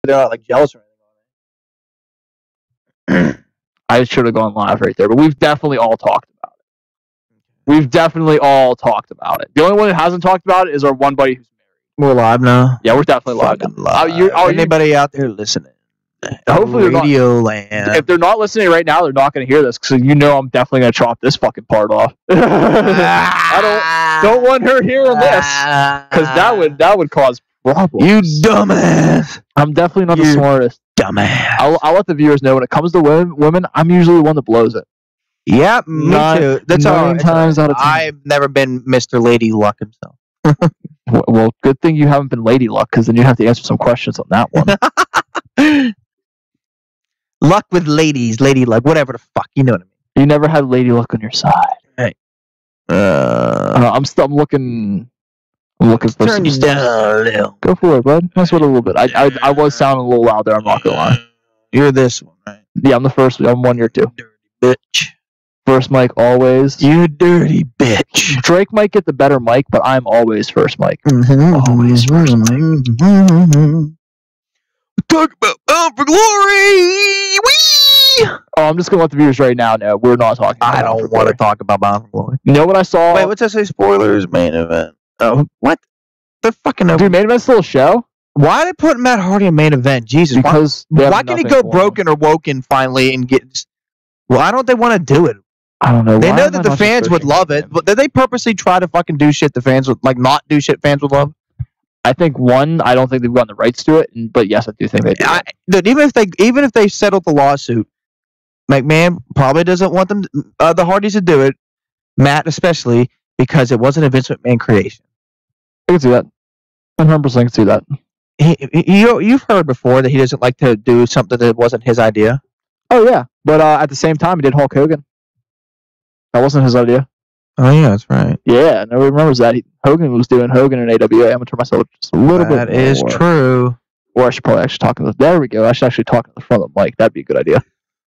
they're not like jealous or anything. I should have gone live right there, but we've definitely all talked about it. We've definitely all talked about it. The only one that hasn't talked about it is our one buddy who's married. We're live now. Yeah, we're definitely live. Anybody out there listening? Hopefully, Radio land. If they're not listening right now, they're not going to hear this because I'm definitely going to chop this fucking part off. I don't want her hearing this because that would cause problems. You dumbass! I'm definitely not the smartest. Dumbass. I'll let the viewers know when it comes to women. I'm usually the one that blows it. Yeah, me too. That's all. 9 times out of 10. I've never been Mr. Lady Luck himself. Well, good thing you haven't been Lady Luck because then you have to answer some questions on that one. Luck with ladies, Lady Luck, whatever the fuck, you know what I mean. You never had Lady Luck on your side. Hey. I'm looking for Turn you down a little. Go for it, bud. That's what a little bit. I was sounding a little loud there. I'm not gonna lie. You're this one, right? Yeah, I'm the first. I'm 1 year 2. Dirty bitch. First mic always. You dirty bitch. Drake might get the better mic, but I'm always first mic. Always first mic. Talk about Bound for Glory. Whee! Oh, I'm just gonna let the viewers right now know we're not talking. I don't want to talk about Bound for Glory. You know what I saw? Wait, what's that say? Spoilers, main event. Oh, what? The fucking dude, main event's still a show. Why did they put Matt Hardy in main event? Jesus, because why can he go broken or woken finally and get? Why don't they want to do it? I don't know. They know that the fans would love it, but did they purposely try to fucking do shit the fans would not do shit fans would love? I think I don't think they've gotten the rights to it, but yes, I do think they do. Dude, even if they settled the lawsuit, McMahon probably doesn't want them, the Hardys to do it, Matt especially, because it wasn't a Vince McMahon creation. I can see that. 100% can see that. You've heard before that he doesn't like to do something that wasn't his idea. Oh yeah, but at the same time, he did Hulk Hogan. That wasn't his idea. Oh yeah, that's right. Yeah, nobody remembers that. Hogan was doing Hogan in AWA. I'm gonna turn myself just a little bit. That is true. Or I should probably actually talk to the. There we go. I should actually talk to the front of the mic. That'd be a good idea.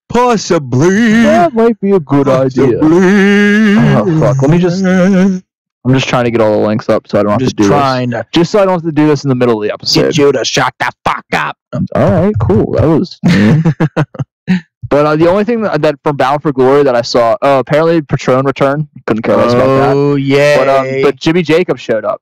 Possibly. That might be a good idea. Oh fuck! I'm just trying to get all the links up so I don't have to do this. Just so I don't have to do this in the middle of the episode. Get you to shut the fuck up. All right, cool. That was. But the only thing that from Bound for Glory that I saw, apparently Patron returned. Couldn't care less about that. Oh yeah. But Jimmy Jacobs showed up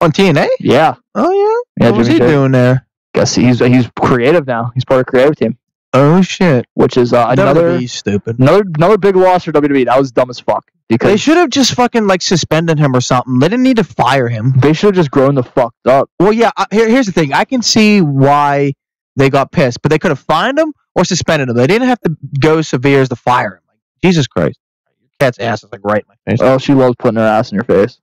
on TNA. Yeah. Oh yeah. Yeah. What was he doing there? Guess he's creative now. He's part of the creative team. Oh shit. Which is another stupid. Another big loss for WWE. That was dumb as fuck. Because they should have just fucking suspended him or something. They didn't need to fire him. They should have just grown the fuck up. Well, yeah. Here's the thing. I can see why they got pissed, but they could have fined him or suspended him. They didn't have to go severe as to fire him. Like, Jesus Christ. Your cat's ass is right in my face. Oh, she loves putting her ass in your face.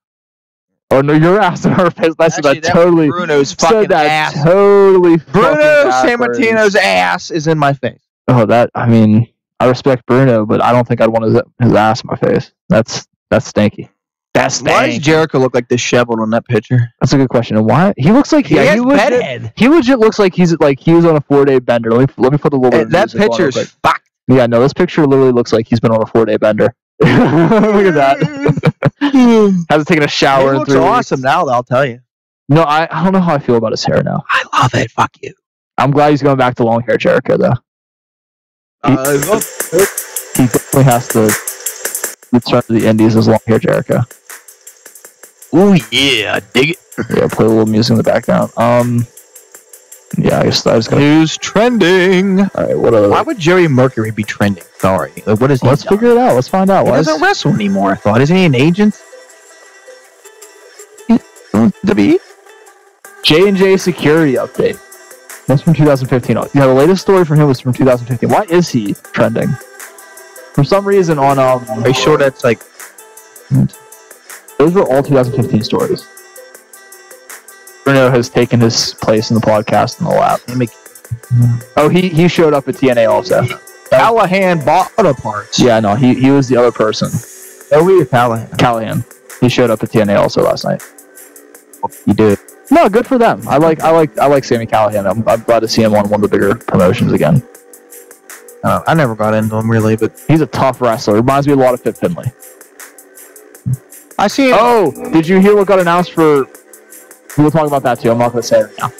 Oh, no, your ass in her face. Actually, that totally. Bruno's fucking ass. Totally. Bruno Sammartino's ass is in my face. Oh, I respect Bruno, but I don't think I'd want his ass in my face. That's stinky. That's stanky. Why does Jericho look like disheveled on that picture? That's a good question. And why he looks like he legit looks like he was on a 4-day bender. Let me put a little bit. That picture is fucked. Yeah, no, this picture literally looks like he's been on a 4-day bender. Look at that. Hasn't taken a shower. He looks awesome now, I'll tell you. No, I don't know how I feel about his hair now. I love it. Fuck you. I'm glad he's going back to long hair Jericho though. He definitely has to return to the Indies as long hair Jericho. Oh yeah, I dig it. Yeah, play a little music in the background. Yeah, I just gotta. News trending. All right, why would Jerry Mercury be trending? Sorry, what is he? Let's figure it out. Let's find out. He doesn't wrestle anymore. I thought, isn't he an agent? WWE. J&J security update. That's from 2015. Yeah, the latest story from him was from 2015. Why is he trending? For some reason on Are you sure that's like? Those were all 2015 stories. Bruno has taken his place in the podcast in the lap. Oh, he showed up at TNA also. Callahan bought auto parts. Yeah, no, he was the other person. Oh, we Callahan. Callahan. He showed up at TNA also last night. He did. No, good for them. I like Sami Callahan. I'm glad to see him on one of the bigger promotions again. I never got into him really, but he's a tough wrestler. Reminds me a lot of Fit Finlay. I see. Oh, did you hear what got announced for? We'll talk about that too. I'm not going to say it right now.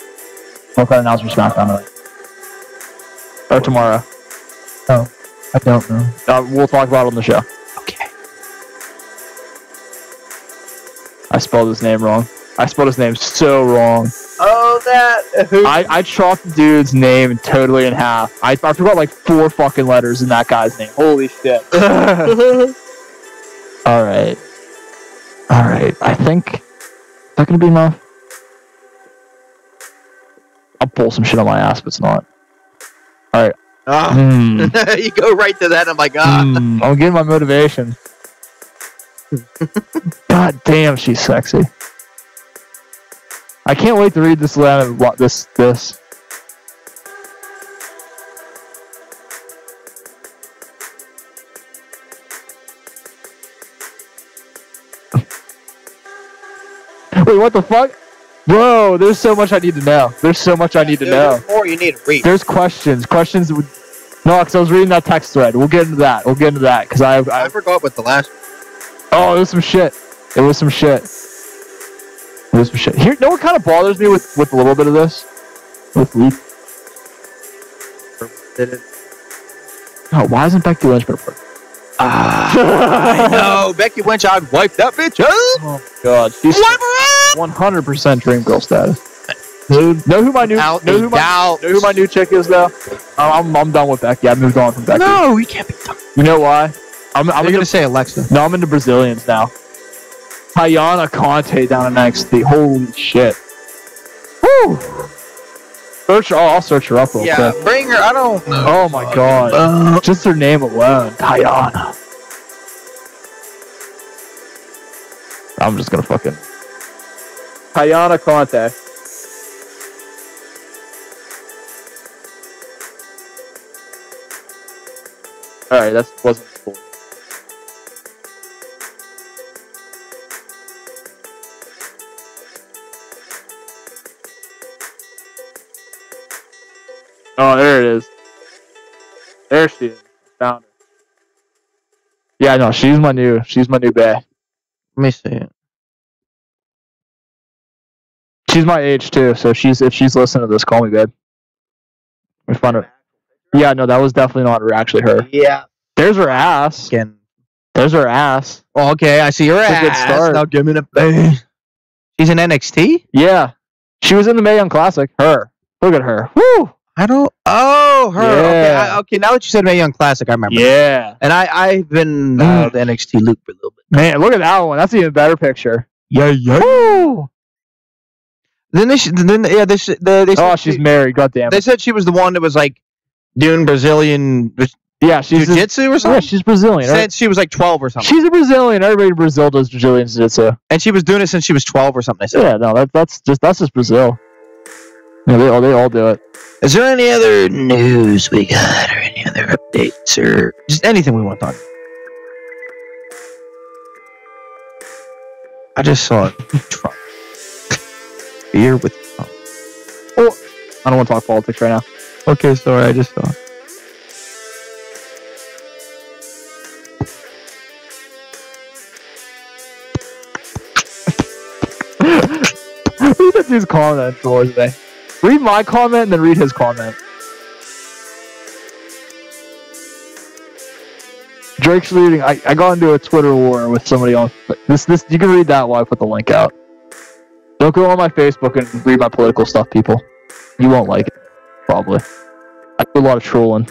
What kind of announcement SmackDown tonight? Or tomorrow? Oh, I don't know. We'll talk about it on the show. Okay. I spelled his name wrong. I spelled his name so wrong. Oh, that. I chalked the dude's name totally in half. I forgot like 4 fucking letters in that guy's name. Holy shit. Alright. I think... Is that gonna be enough? I'll pull some shit on my ass, but it's not. Alright. You go right to that. I'm like, I'm getting my motivation. God damn, she's sexy. I can't wait to read this letter. This. Wait, what the fuck? Bro, there's so much I need to know. There's more you need to read. There's questions. No, because I was reading that text thread. We'll get into that. Because I forgot what the last one. Oh, it was some shit. Here, no, what kind of bothers me with a little bit of this? With Leaf. Oh, why isn't Becky Lynch better for? I know. Becky Lynch, I'd wipe that bitch up. Oh, my God. She's 100% dream girl status. Dude, know who my new chick is, though? I'm done with Becky. I moved on from Becky. No, you can't be done. You know why? I'm going to say Alexa. No, I'm into Brazilians now. Tayana Conte down in NXT. Holy shit. Woo! I'll search her up real quick. Yeah, bring her. I don't know. Oh my God. Just her name alone. Tayana. I'm just gonna fucking... Tayana Conte. Alright, that wasn't cool. Oh, there it is. There she is. Found her. Yeah, no, she's my new bae. Let me see it. She's my age too, so if she's listening to this, call me, babe. We found her. Yeah, no, that was definitely not actually her. Yeah. There's her ass. Again. There's her ass. Oh, okay, I see her ass. A good start. Now give me the babe. She's in NXT? Yeah. She was in the Mae Young Classic. Her. Look at her. Woo! I don't... Oh, her. Yeah. Okay, now that you said Mae Young Classic, I remember. Yeah. And I've been out of the NXT loop for a little bit. Man, look at that one. That's an even better picture. Yeah. Woo! They she's married. God damn it. They said she was the one that was like doing Brazilian jiu-jitsu or something. Yeah, she's Brazilian. Said right? She was like 12 or something. She's a Brazilian. Everybody in Brazil does Brazilian jiu-jitsu. And she was doing it since she was 12 or something. They said. Yeah, no, that's just Brazil. Yeah, they all do it. Is there any other news we got, or any other updates, or just anything we want to talk about? I just saw Trump. Beer with Trump. Oh, I don't want to talk politics right now. Okay, sorry, I just saw. Read that dude's comment for today. Read my comment and then read his comment. Drake's leading. I got into a Twitter war with somebody on this. You can read that while I put the link out. Don't go on my Facebook and read my political stuff, people. You won't like it, probably. I do a lot of trolling.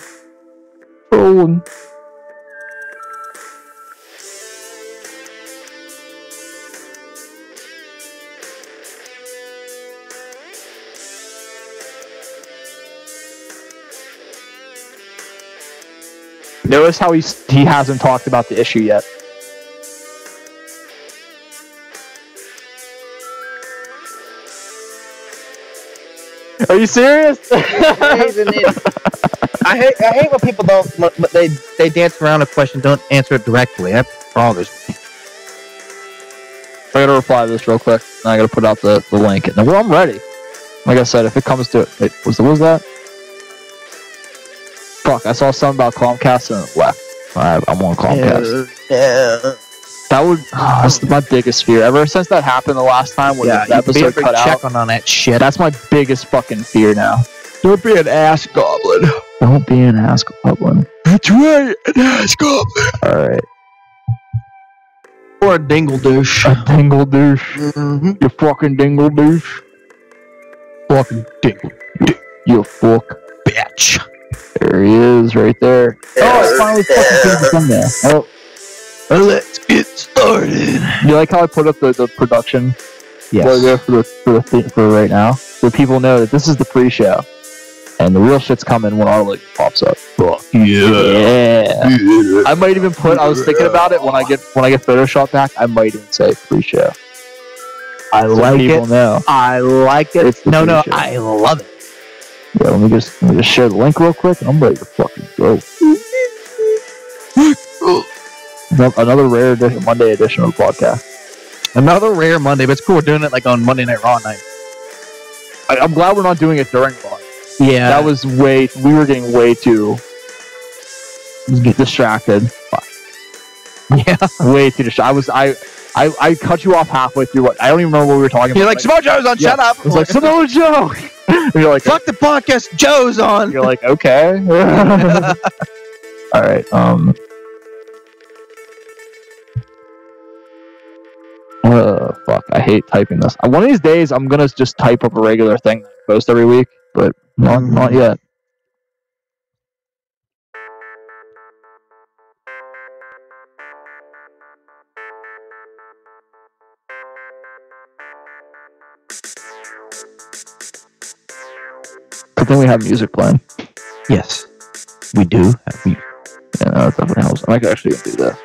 Notice how he hasn't talked about the issue yet. Are you serious? I hate when people don't, but they dance around a question, don't answer it directly. That bothers me. I gotta reply to this real quick, and I gotta put out the link. And well, I'm ready. Like I said, if it comes to it, what was that? Fuck, I saw something about Comcast and it left. I'm on Comcast. Yeah. That's my biggest fear. Ever since that happened the last time when the episode cut out, on that shit. that's my biggest fucking fear now. Don't be an ass goblin. Don't be an ass goblin. That's right, an ass goblin. Alright. Or a dingle douche. A dingle douche. Mm-hmm. You fucking dingle douche. Fucking dingle. You fuck. Bitch. There he is, right there. Oh, it's finally fucking done there. Oh. Let's get started. You like how I put up the production logo for right now? So people know that this is the pre-show. And the real shit's coming when our logo pops up. Fuck yeah. I might even I was thinking about it when I get Photoshop back, I might even say pre-show. I like people it. Know. I like it. It's no, pre-show. I love it. Yeah, let me just share the link real quick. I'm ready to fucking go. Another rare Monday edition of the podcast. Another rare Monday, but it's cool. We're doing it like on Monday Night Raw night. I'm glad we're not doing it during Raw. Yeah, that was we were getting way too distracted. Yeah, way too distracted. I cut you off halfway through. I don't even remember what we were talking about. You're like, Samoa Joe's on. Shut up. It's like Samoa Joe. And you're like, fuck the podcast. Joe's on. You're like, okay. All right. Fuck. I hate typing this. One of these days, I'm gonna just type up a regular thing that I post every week, but not yet. Good thing we have music playing. Yes, we do have music. Yeah, no, that definitely helps. I might actually do that.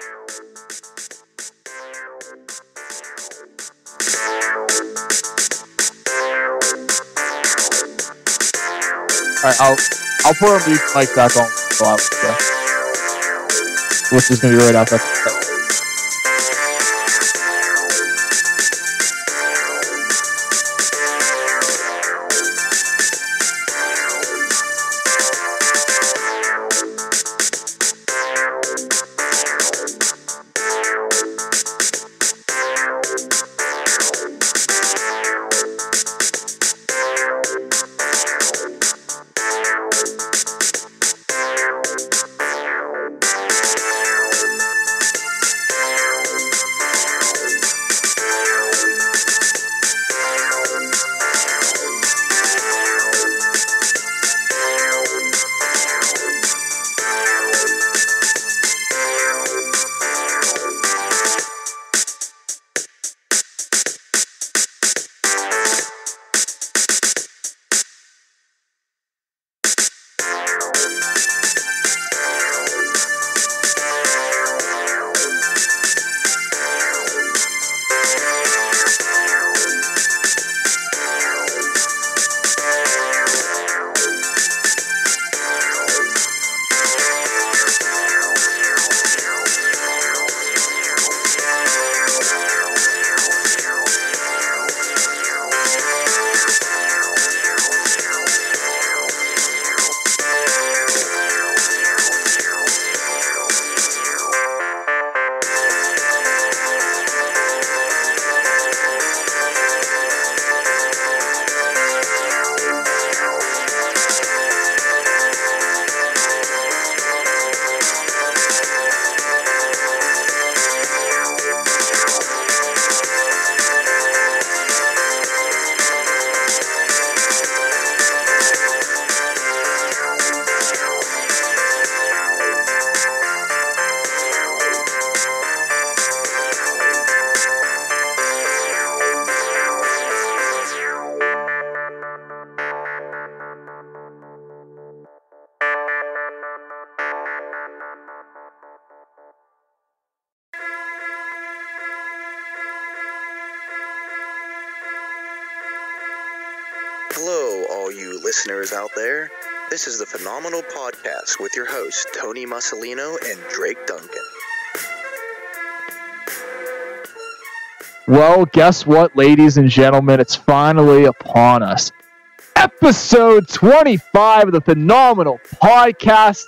Alright, I'll put our mute mic back on. Which is gonna be right after. Hello, all you listeners out there. This is the Phenomenal Podcast with your hosts, Tony Musolino and Drake Duncan. Well, guess what, ladies and gentlemen? It's finally upon us. Episode 25 of the Phenomenal Podcast.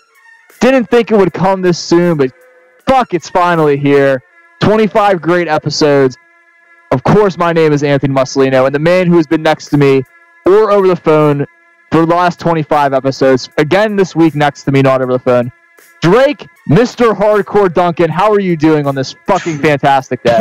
Didn't think it would come this soon, but fuck, it's finally here. 25 great episodes. Of course, my name is Anthony Musolino, and the man who has been next to me or over the phone for the last 25 episodes, again this week next to me, not over the phone, Drake, Mr. Hardcore Duncan. How are you doing on this fucking fantastic day?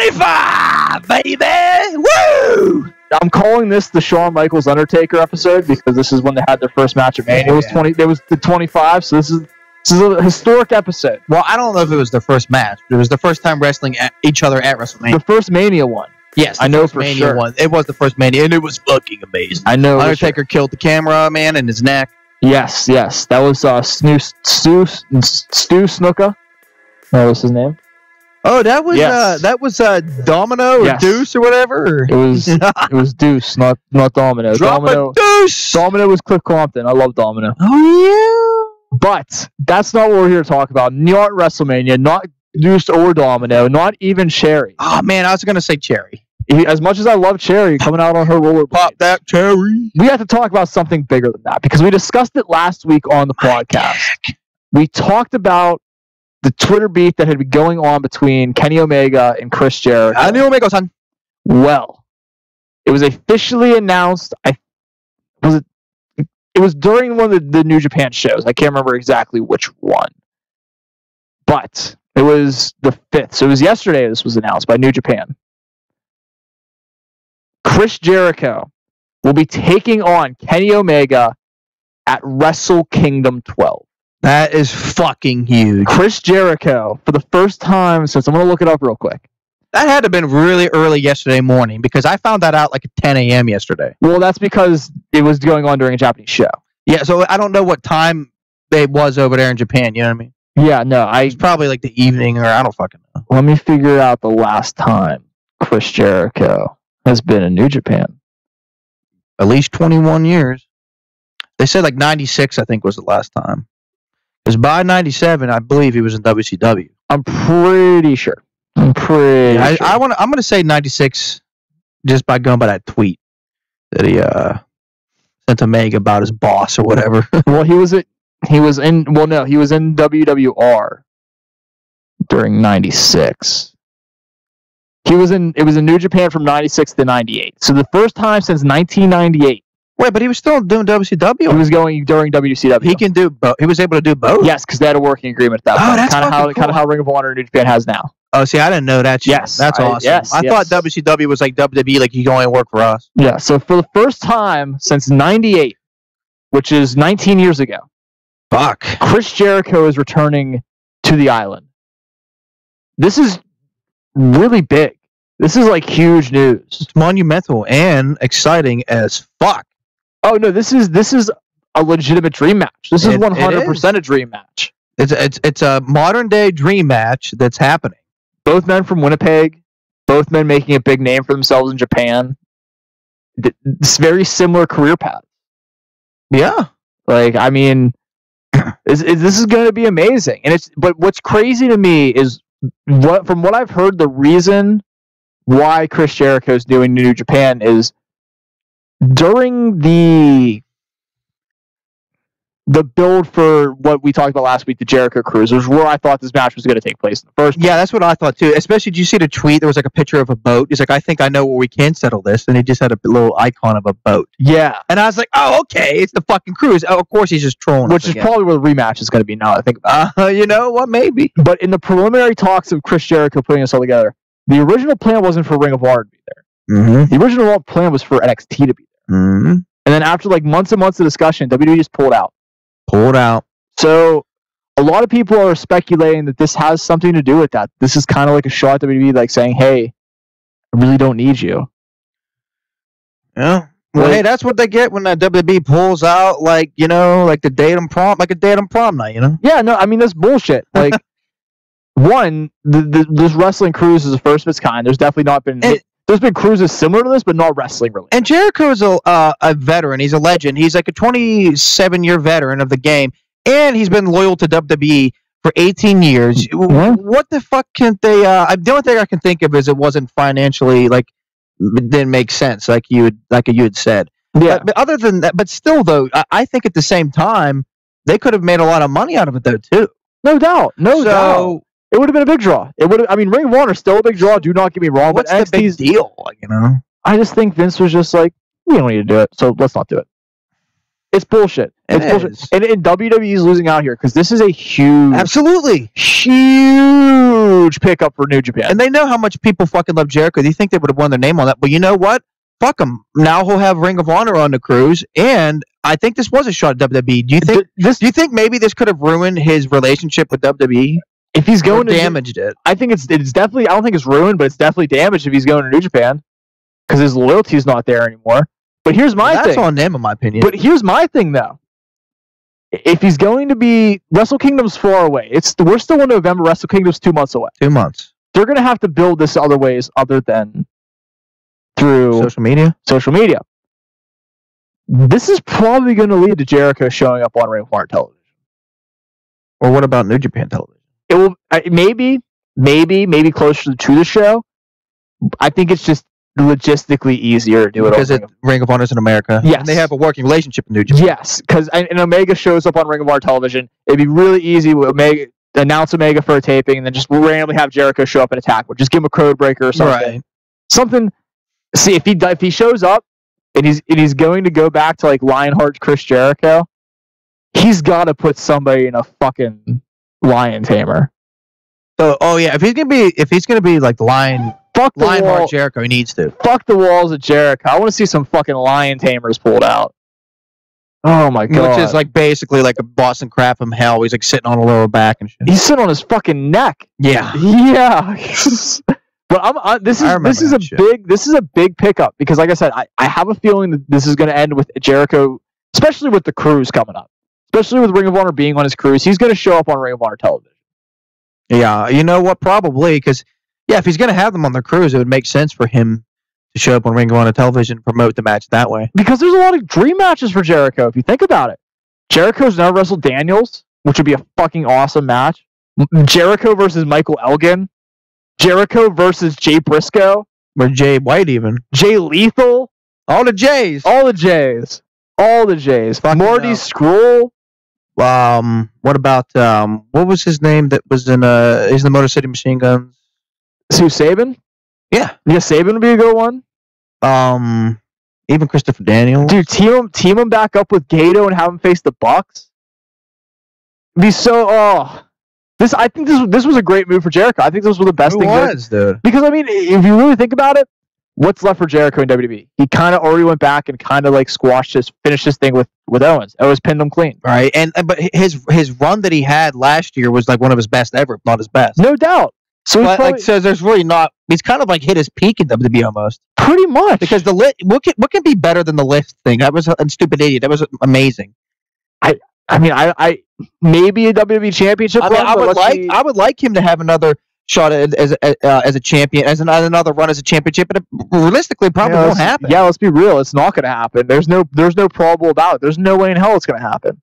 25, baby! Woo! I'm calling this the Shawn Michaels Undertaker episode because this is when they had their first match at Mania. It was the 25, so this is a historic episode. Well, I don't know if it was their first match. It was the first time wrestling at each other at WrestleMania. The first Mania one. Yes, I know for Mania sure. one. It was the first Mania, and it was fucking amazing. I know. Undertaker killed the cameraman in his neck. Yes. That was Stu Snuka. That was his name. Oh, that was Domino or Deuce or whatever. It was Deuce, not Domino. Drop a Deuce. Domino was Cliff Compton. I love Domino. Oh yeah. But that's not what we're here to talk about. Not WrestleMania, not Deuce or Domino, not even Cherry. Oh man, I was gonna say Cherry. As much as I love Cherry coming out on her rollerblades, Pop that cherry. We have to talk about something bigger than that because we discussed it last week on the podcast. We talked about the Twitter beef that had been going on between Kenny Omega and Chris Jericho. Kenny Omega-san. Well, it was officially announced. It was during one of the New Japan shows. I can't remember exactly which one. But it was the 5th. So it was yesterday this was announced by New Japan. Chris Jericho will be taking on Kenny Omega at Wrestle Kingdom 12. That is fucking huge. Chris Jericho, for the first time since, I'm going to look it up real quick. That had to have been really early yesterday morning because I found that out like at 10 a.m. yesterday. Well, that's because it was going on during a Japanese show. Yeah, so I don't know what time it was over there in Japan, you know what I mean? Yeah, no, It's probably like the evening or I don't fucking know. Let me figure out the last time Chris Jericho has been in New Japan. At least 21 years. They said like 96, I think, was the last time. Because by 97, I believe he was in WCW. I'm pretty sure. I'm pretty sure. I'm going to say 96 just by going by that tweet that he sent Omega about his boss or whatever. Well, he was in WWR during 96. It was in New Japan from 96 to 98. So the first time since 1998. Wait, but he was still doing WCW. He was going during WCW. He can do both. He was able to do both. Yes, because they had a working agreement at that point. That's kind of how Ring of Honor in New Japan has now. Oh, see, I didn't know that. Yes, that's awesome. I thought WCW was like WWE, like you can only work for us. Yeah. So for the first time since '98, which is 19 years ago, fuck, Chris Jericho is returning to the island. This is really big. This is like huge news. It's monumental and exciting as fuck. Oh no, this is a legitimate dream match. This is 100% a dream match. It's a modern day dream match that's happening. Both men from Winnipeg, both men making a big name for themselves in Japan. It's very similar career paths. Yeah, like I mean, this is going to be amazing. But what's crazy to me is from what I've heard, the reason why Chris Jericho is doing New Japan is during the build for what we talked about last week, the Jericho Cruise, was where I thought this match was going to take place in the first place. Yeah, that's what I thought too. Especially, did you see the tweet? There was like a picture of a boat. He's like, I think I know where we can settle this. And he just had a little icon of a boat. Yeah. And I was like, oh, okay, it's the fucking Cruise. Oh, of course he's just trolling Which is probably where the rematch is going to be now, I think about it. You know what? Maybe. But in the preliminary talks of Chris Jericho putting us all together, the original plan wasn't for Ring of Honor to be there. Mm-hmm. The original plan was for NXT to be there. Mm-hmm. And then after like months and months of discussion, WWE just pulled out. So a lot of people are speculating that this has something to do with that. This is kind of like a shot at WWE, like saying, "Hey, I really don't need you." Yeah. Well, hey, that's what they get when that WWE pulls out, like like the datum prom, like a datum prom night, Yeah. No, I mean that's bullshit. Like, one, this wrestling cruise is the first of its kind. There's definitely not been. There's been cruises similar to this, but not wrestling related. And Jericho is a veteran. He's a legend. He's like a 27-year veteran of the game, and he's been loyal to WWE for 18 years. Mm-hmm. What the fuck can't they? The only thing I can think of is it wasn't financially it didn't make sense, like you had said. Yeah. But other than that, but still though, I think at the same time they could have made a lot of money out of it though too. No doubt. It would have been a big draw. It would. I mean, Ring of Honor is still a big draw. Do not get me wrong. What's but the big deal? I just think Vince was just like, we don't need to do it, so let's not do it. It's bullshit. It's bullshit. And WWE's losing out here because this is a huge, absolutely huge pickup for New Japan. And they know how much people fucking love Jericho. Do you think they would have won their name on that? But you know what? Fuck them. Now he'll have Ring of Honor on the cruise, and I think this was a shot at WWE. Do you think maybe this could have ruined his relationship with WWE? If he's going to damaged it, I think it's definitely. I don't think it's ruined, but it's definitely damaged if he's going to New Japan because his loyalty's not there anymore. But here's my thing. That's on them, in my opinion. But here's my thing, though. If he's going to be Wrestle Kingdom's far away, we're still in November. Wrestle Kingdom's 2 months away. 2 months. They're going to have to build this other ways other than through social media. Social media. This is probably going to lead to Jericho showing up on Ring of Honor television. Or what about New Japan television? It will maybe closer to the show. I think it's just logistically easier to do it because Ring of Honor's in America. Yes, and they have a working relationship in New Japan. Yes, because Omega shows up on Ring of Honor television. It'd be really easy with Omega announce Omega for a taping, and then just randomly have Jericho show up and attack. Or just give him a code breaker or something. Right. Something. See if he shows up and he's going to go back to like Lionheart Chris Jericho. He's got to put somebody in a fucking lion tamer. Oh yeah, if he's gonna be like the lion. Fuck the Lionheart wall. Jericho, he needs to. Fuck the walls of Jericho. I want to see some fucking lion tamers pulled out. Oh my god. Which is like basically like a Boston Crab from hell. He's like sitting on a lower back and shit. He's sitting on his fucking neck. Yeah. Yeah. But this is a big pickup because like I said, I have a feeling that this is going to end with Jericho, especially with the cruise coming up. Especially with Ring of Honor being on his cruise. He's going to show up on Ring of Honor television. Yeah, you know what? Probably because if he's going to have them on the cruise, it would make sense for him to show up on Ring of Honor television and promote the match that way. Because there's a lot of dream matches for Jericho, if you think about it. Jericho's never wrestled Daniels, which would be a fucking awesome match. Jericho versus Michael Elgin. Jericho versus Jay Briscoe. Or Jay White even. Jay Lethal. All the Jays. All the Jays. Marty Scurll. What about what was his name that was in he's in the Motor City Machine Guns? Sue Sabin? Yeah. Yeah, Sabin would be a good one. Even Christopher Daniels. Dude, team him back up with Gato and have him face the Bucks. It'd be so I think this was a great move for Jericho. I think this was the best thing. It was, dude. Because I mean, if you really think about it, what's left for Jericho in WWE? He kind of already went back and kind of like finished his thing with Owens. Owens pinned him clean. Right, but his run that he had last year was like one of his best ever, if not his best. No doubt. So there's really not. He's kind of like hit his peak in WWE almost. Pretty much. Because what can be better than the lift thing? That was a stupid idiot. That was amazing. I mean, maybe a WWE championship. I would like him to have another shot as a champion, as another run as a championship, but realistically, probably won't happen. Yeah, let's be real. It's not going to happen. There's no probable about it. There's no way in hell it's going to happen.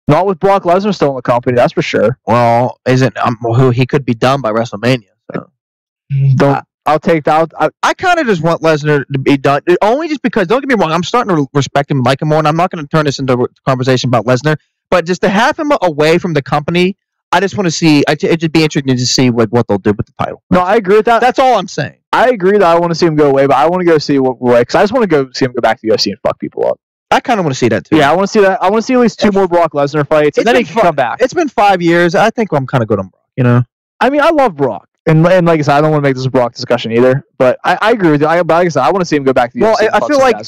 Not with Brock Lesnar still in the company, that's for sure. Well, he could be done by WrestleMania. So. I'll take that. I kind of just want Lesnar to be done, only just because. Don't get me wrong, I'm starting to respect him, and like him more, and I'm not going to turn this into a conversation about Lesnar. But just to have him away from the company, I just want to see. It'd just be interesting to see what they'll do with the title. No, I agree with that. That's all I'm saying. I agree that I want to see him go away, but I want to go see because I just want to go see him go back to the UFC and fuck people up. I kind of want to see that too. Yeah, I want to see that. I want to see at least 2 more Brock Lesnar fights, and then he can come back. It's been 5 years. I think I'm kind of good on Brock. You know. I mean, I love Brock, and like I said, I don't want to make this a Brock discussion either. But I agree with you. But like I said, I want to see him go back to the UFC.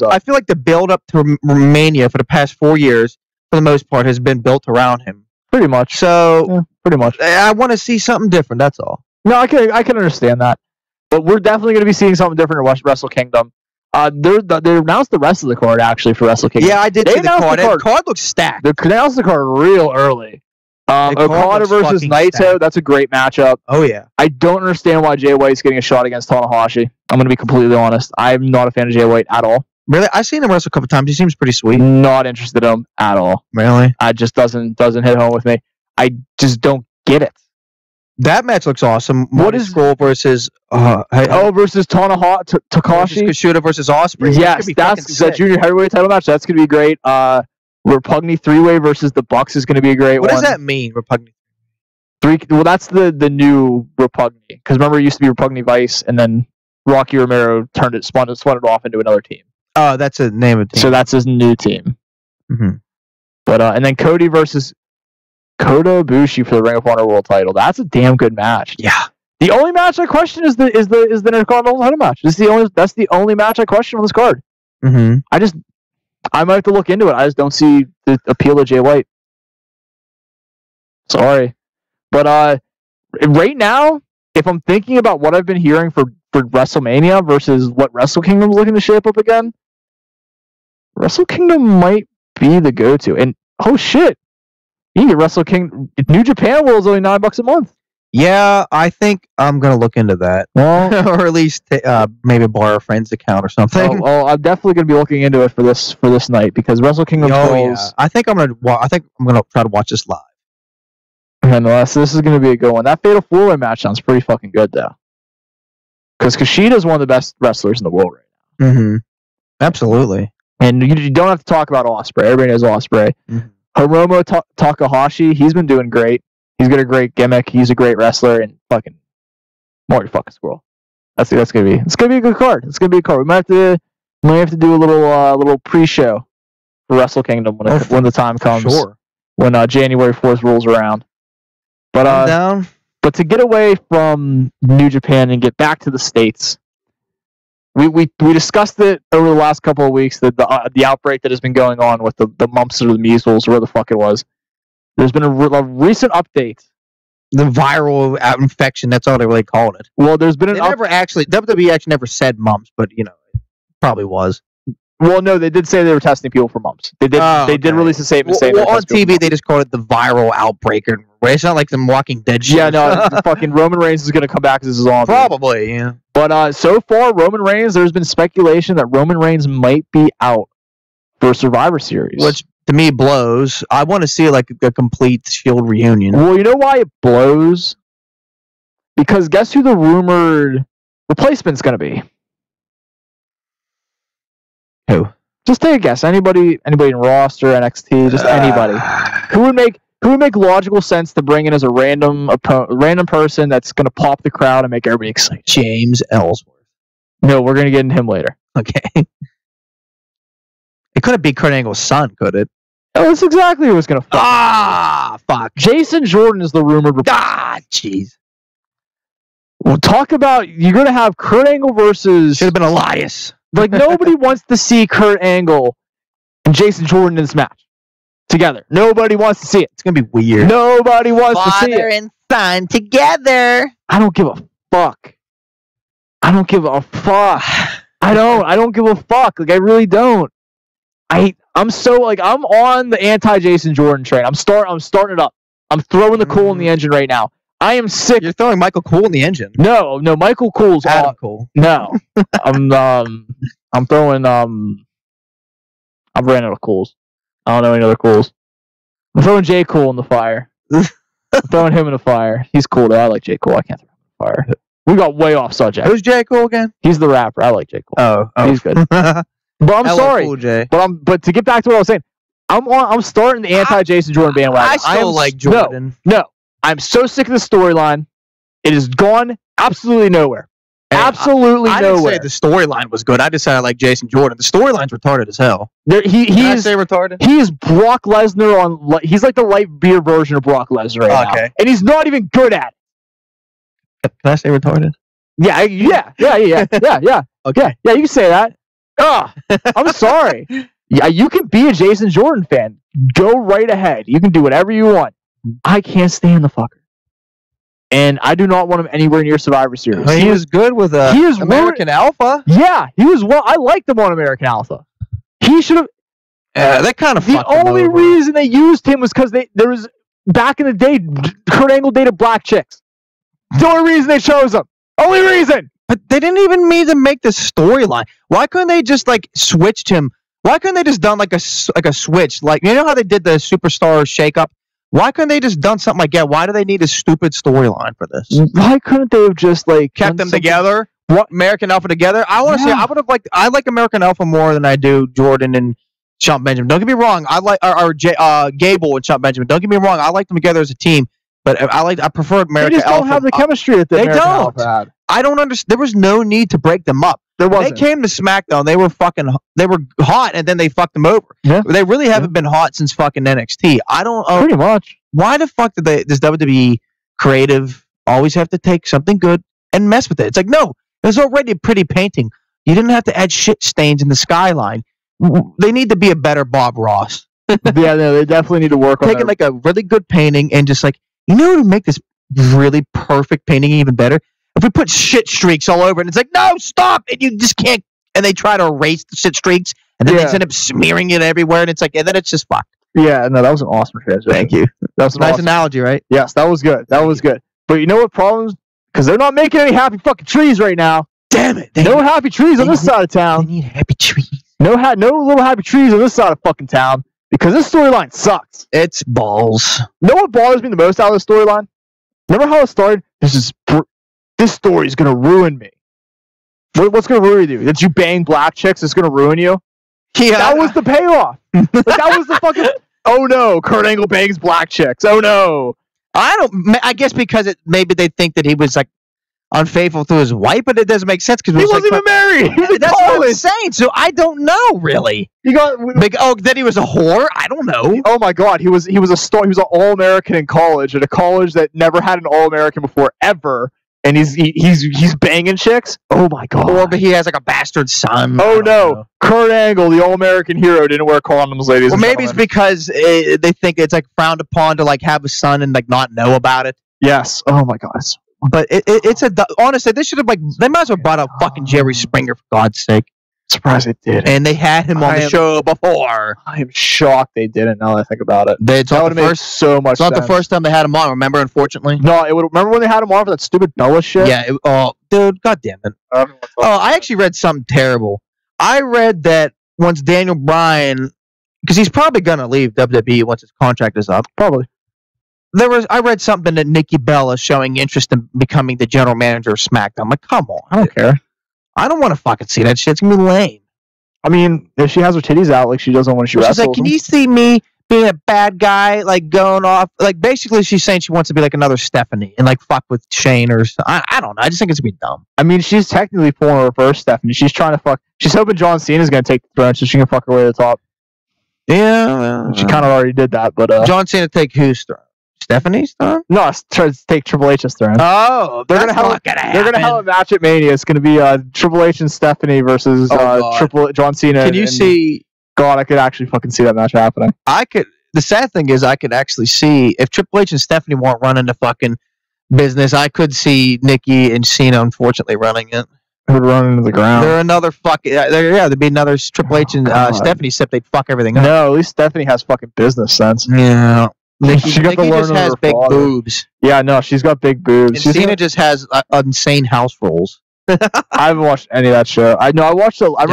Well, I feel like the build up to Mania for the past 4 years, for the most part, has been built around him. Pretty much. So, yeah, pretty much. I want to see something different. That's all. No, I can understand that. But we're definitely going to be seeing something different in Wrestle Kingdom. They announced the rest of the card actually for Wrestle Kingdom. Yeah, I did see the card. The card looks stacked. They announced the card real early. Okada versus Naito. Stacked. That's a great matchup. Oh yeah. I don't understand why Jay White's getting a shot against Tanahashi. I'm going to be completely honest. I'm not a fan of Jay White at all. Really? I've seen him wrestle a couple times. He seems pretty sweet. Not interested in him at all. Really? I just doesn't hit home with me. I just don't get it. That match looks awesome. What is Scroll versus versus Takahashi? Kushida versus Ospreay. Yes, that's that junior heavyweight title match. That's going to be great. Repugny 3-way versus the Bucks is going to be a great one. What does that mean, Repugny? Well, that's the new Repugny. Because remember, it used to be Repugny Vice, and then Rocky Romero spun it off into another team. Oh, that's a name of team. So that's his new team. Mm-hmm. But and then Cody versus Kota Ibushi for the Ring of Honor World Title. That's a damn good match. Yeah. The only match I question is the Intercontinental title match. That's the only match I question on this card. Mm-hmm. I might have to look into it. I just don't see the appeal of Jay White. Sorry. But right now, if I'm thinking about what I've been hearing for WrestleMania versus what Wrestle Kingdom's looking to shape up again, Wrestle Kingdom might be the go-to. And oh shit, you can get Wrestle Kingdom. New Japan World is only $9 a month. Yeah, I think I'm gonna look into that, Well, or at least maybe borrow a friend's account or something. oh, I'm definitely gonna be looking into it for this night because Wrestle Kingdom. Yeah. I think I'm gonna try to watch this live. Nonetheless, this is gonna be a good one. That Fatal 4-Way match sounds pretty fucking good though, because Kushida is one of the best wrestlers in the world right now. Mm-hmm. Absolutely. And you don't have to talk about Ospreay. Everybody knows Ospreay. Mm-hmm. Hiromu Takahashi, he's been doing great. He's got a great gimmick. He's a great wrestler, and fucking more fucking squirrel. It's gonna be a good card. It's gonna be a card. We might have to do a little pre-show for Wrestle Kingdom when the time comes. Sure. When January 4th rolls around. But but to get away from New Japan and get back to the States, we discussed it over the last couple of weeks, the outbreak that has been going on with the mumps or the measles or where the fuck it was. There's been a recent update. The viral infection, that's all they really called it. Well, there's been WWE actually never said mumps, but it probably was. Well, no, they did say they were testing people for mumps. They did release a statement saying on TV they just called it the viral outbreak. It's not like some Walking Dead shit. Yeah, no, fucking Roman Reigns is going to come back as a zombie. Probably, yeah. But so far, Roman Reigns, there's been speculation that Roman Reigns might be out for Survivor Series. Which, to me, blows. I want to see like a complete Shield reunion. Well, you know why it blows? Because guess who the rumored replacement's going to be? Who? Just take a guess. Anybody in roster, NXT, just anybody. Who would make logical sense to bring in as a random person that's going to pop the crowd and make everybody excited? James Ellsworth. No, we're going to get into him later. Okay. It couldn't be Kurt Angle's son, could it? Oh, that's exactly who was going to fuck. Fuck. Jason Jordan is the rumored replacement. Jeez. We'll talk about, you're going to have Kurt Angle versus... Should have been Elias. Like, nobody wants to see Kurt Angle and Jason Jordan in this match together. Nobody wants to see it. It's going to be weird. Nobody wants to see it. Father and son together. I don't give a fuck. I don't give a fuck. I don't give a fuck. Like, I really don't. I'm so, like, I'm on the anti-Jason Jordan train. I'm starting it up. I'm throwing the coal in the engine right now. I am sick. You're throwing Michael Cole in the engine. No, Michael Cole's Adam Cole. No. I'm throwing I've ran out of Coles. I don't know any other Coles. I'm throwing J. Cole in the fire. I'm throwing him in the fire. He's cool though. I like J. Cole. I can't throw him in the fire. We got way off subject. Who's J. Cole again? He's the rapper. I like J. Cole. Oh. He's good. But I'm sorry. Cool J. But to get back to what I was saying, I'm starting the anti-Jason Jordan bandwagon. I still like Jordan. No. I'm so sick of the storyline. It has gone absolutely nowhere. Absolutely nowhere. I didn't say the storyline was good. I just said I like Jason Jordan. The storyline's retarded as hell. Can I say retarded? He is Brock Lesnar he's like the light beer version of Brock Lesnar right now. And he's not even good at it. Can I say retarded? Yeah. Okay. Yeah, you can say that. I'm sorry. Yeah, you can be a Jason Jordan fan. Go right ahead. You can do whatever you want. I can't stand the fucker. And I do not want him anywhere near Survivor Series. He was good with American Alpha. Yeah, he was well. I liked him on American Alpha. He should have. That kind of. The only reason they used him was because there was back in the day. Kurt Angle dated black chicks. The only reason they chose him. Only reason. But they didn't even need to make this storyline. Why couldn't they just like switched him? Why couldn't they just done like a switch? Like, you know how they did the Superstar shakeup? Why couldn't they just done something like that? Why do they need a stupid storyline for this? Why couldn't they have just like kept them together? What American Alpha together? I want to say I like American Alpha more than I do Jordan and Shelton Benjamin. Don't get me wrong. I like Gable and Shelton Benjamin. Don't get me wrong. I like them together as a team. But I prefer America They just Alpha. don't have the chemistry that the They American don't. Alpha had. I don't understand. There was no need to break them up. There When wasn't. they came to SmackDown, they were hot, and then they fucked them over. Yeah. They really haven't been hot since fucking NXT. I don't know. Pretty much. Why the fuck did this WWE creative always have to take something good and mess with it? It's like, no, it was already a pretty painting. You didn't have to add shit stains in the skyline. They need to be a better Bob Ross. Yeah, no, they definitely need to work on Taking like a really good painting and just like, you know, to make this really perfect painting even better? If we put shit streaks all over it, and it's like, no, stop! And you just can't. And they try to erase the shit streaks, and then they end up smearing it everywhere, and it's like, and then it's just fucked. Yeah, no, that was an awesome transition. Thank you. That was a nice analogy, right? Yes, that was good. That was good. But you know what problems? Because they're not making any happy fucking trees right now. Damn it! No happy trees on this side of town. They need happy trees. No little happy trees on this side of fucking town. Because this storyline sucks. It's balls. You know what bothers me the most out of the storyline? Remember how it started? This story is gonna ruin me. What's gonna ruin you? That you bang black chicks is gonna ruin you? Yeah, that was the payoff. Like, that was the fucking. Oh no, Kurt Angle bangs black chicks. Oh no. I guess because maybe they think that he was like unfaithful to his wife, but it doesn't make sense because he wasn't even married. He was That's what I'm saying. So I don't know really. That he was a whore. I don't know. Oh my god, he was a star. He was an All-American in college, at a college that never had an All-American before ever. And he's banging chicks. Oh my god. But he has like a bastard son. Oh no, Kurt Angle, the All-American hero, didn't wear condoms, ladies. Well, maybe it's because they think it's like frowned upon to like have a son and like not know about it. Yes. Oh my god. But it's honestly, they should have they might as well brought out fucking Jerry Springer for God's sake. Surprised they did. And they had him on the show before. I am shocked they didn't. Now that I think about it, that would have made so much. It's not the first time they had him on. Remember, unfortunately. No, it would. Remember when they had him on for that stupid Bella shit? Yeah. Dude, God damn it. I actually read something terrible. I read that once Daniel Bryan, because he's probably gonna leave WWE once his contract is up. Probably. I read something that Nikki Bella showing interest in becoming the general manager of SmackDown. I'm like, come on. I don't care. I don't want to fucking see that shit. It's gonna be lame. I mean, if she has her titties out like she doesn't when she wrestles. She's like, can you see me being a bad guy, like going off? Like basically, she's saying she wants to be like another Stephanie and like fuck with Shane or I don't know. I just think it's gonna be dumb. I mean, she's technically pulling a reverse Stephanie. She's trying to fuck. She's hoping John Cena's gonna take the throne so she can fuck her way to the top. Yeah, she kind of already did that, but John Cena take whose throne? Stephanie's throne? No, try to take Triple H's throne. Oh, they're gonna have a match at Mania. It's gonna be Triple H and Stephanie versus John Cena. Can you see? God, I could actually fucking see that match happening. I could. The sad thing is, I could actually see if Triple H and Stephanie weren't running the fucking business. I could see Nikki and Cena, unfortunately, running it. It would run into the ground. They're another fucking. There'd be another Triple H and Stephanie, except they'd fuck everything up. No, at least Stephanie has fucking business sense. Yeah. Nikki just has big boobs. Yeah, no, she's got big boobs. And Cena just has insane house rules. I haven't watched any of that show. I watched I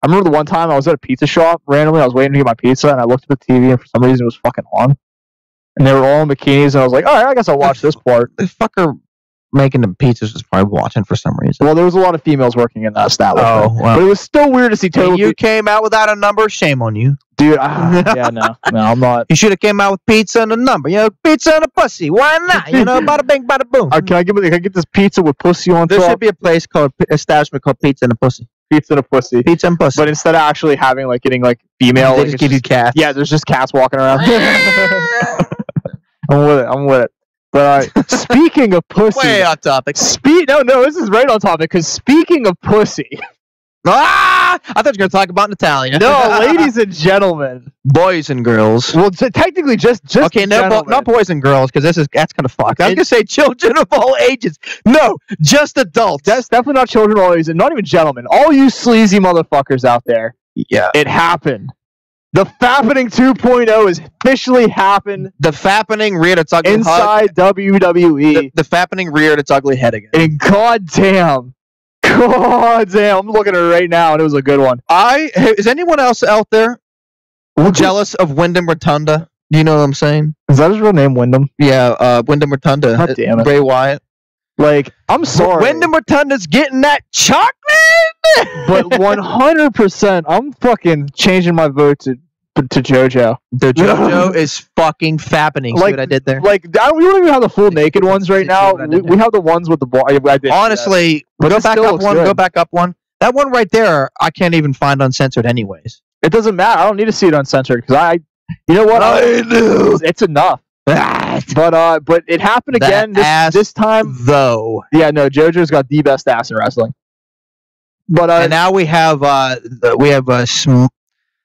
remember the one time I was at a pizza shop randomly. I was waiting to get my pizza, and I looked at the TV, and for some reason it was fucking on. And they were all in bikinis, and I was like, all right, I guess I'll watch this part. The fucker making the pizzas was probably watching for some reason. Well, there was a lot of females working in that establishment. Oh, well. But it was still weird to see total. You came out without a number. Shame on you, dude. Yeah, no, I'm not. You should have came out with pizza and a number. You know, pizza and a pussy. Why not? You know, bada bing, bada boom. Can I get this pizza with pussy on top? There should be a place establishment called Pizza and a Pussy. Pizza and a pussy. Pizza and pussy. But instead of actually having getting female, they just give you cats. Yeah, there's just cats walking around. I'm with it. But speaking of pussy, way off topic. No, this is right on topic. Because speaking of pussy, I thought you were going to talk about Natalia. No, ladies and gentlemen, boys and girls. Well, technically, just okay. Not boys and girls, because that's kind of fucked. I was going to say children of all ages. No, just adults. That's definitely not children of all ages, and not even gentlemen. All you sleazy motherfuckers out there. Yeah, it happened. The Fappening 2.0 has officially happened. The Fappening reared its ugly inside WWE. The Fappening reared its ugly head again. And goddamn, I'm looking at it right now, and it was a good one. Is anyone else out there jealous of Wyndham Rotunda? Do you know what I'm saying? Is that his real name, Wyndham? Yeah, Wyndham Rotunda. God damn it. Bray Wyatt. I'm sorry. Wyndham Rotunda's getting that chocolate. But 100%, I'm fucking changing my vote to to JoJo. The JoJo is fucking fappening. See what I did there? Like, we don't even have the full naked ones right now. We have the ones with the ball. Honestly, go back up one. Go back up one. That one right there, I can't even find uncensored anyways. It doesn't matter. I don't need to see it uncensored because you know what? I do. It's enough. But it happened again this time. Though. Yeah, no, JoJo's got the best ass in wrestling. But and now we have her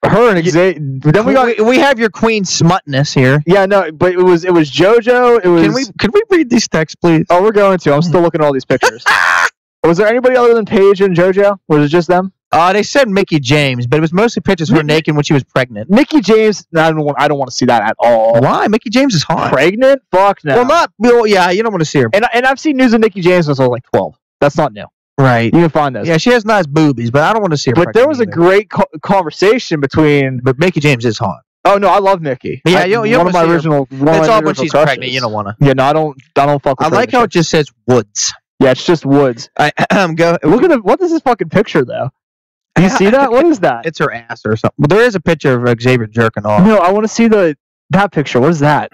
and Xavier. Then we have your queen Smutness here. Yeah, no, but it was JoJo. It was. Can we read these texts, please? Oh, we're going to. I'm still looking at all these pictures. Was there anybody other than Paige and JoJo? Or was it just them? They said Mickey James, but it was mostly pictures of her naked when she was pregnant. Mickey James, I don't want to see that at all. Why? Mickey James is hot. Pregnant? Fuck no. Well, yeah, you don't want to see her. And I've seen news of Mickey James since I was like 12. That's not new. Right. You can find those. Yeah, she has nice boobies, but I don't want to see her. But there was a great conversation between. But Mickey James is hot. Oh no, I love Mickey. But yeah, you one of my original. It's all when she's pregnant. You don't want to. Yeah, no, I don't fuck with her. I like how it just says Woods. Yeah, it's just Woods. Look at what is this fucking picture though? Do you see that? What is that? It's her ass or something. Well, there is a picture of Xavier jerking off. No, I want to see that picture. What is that?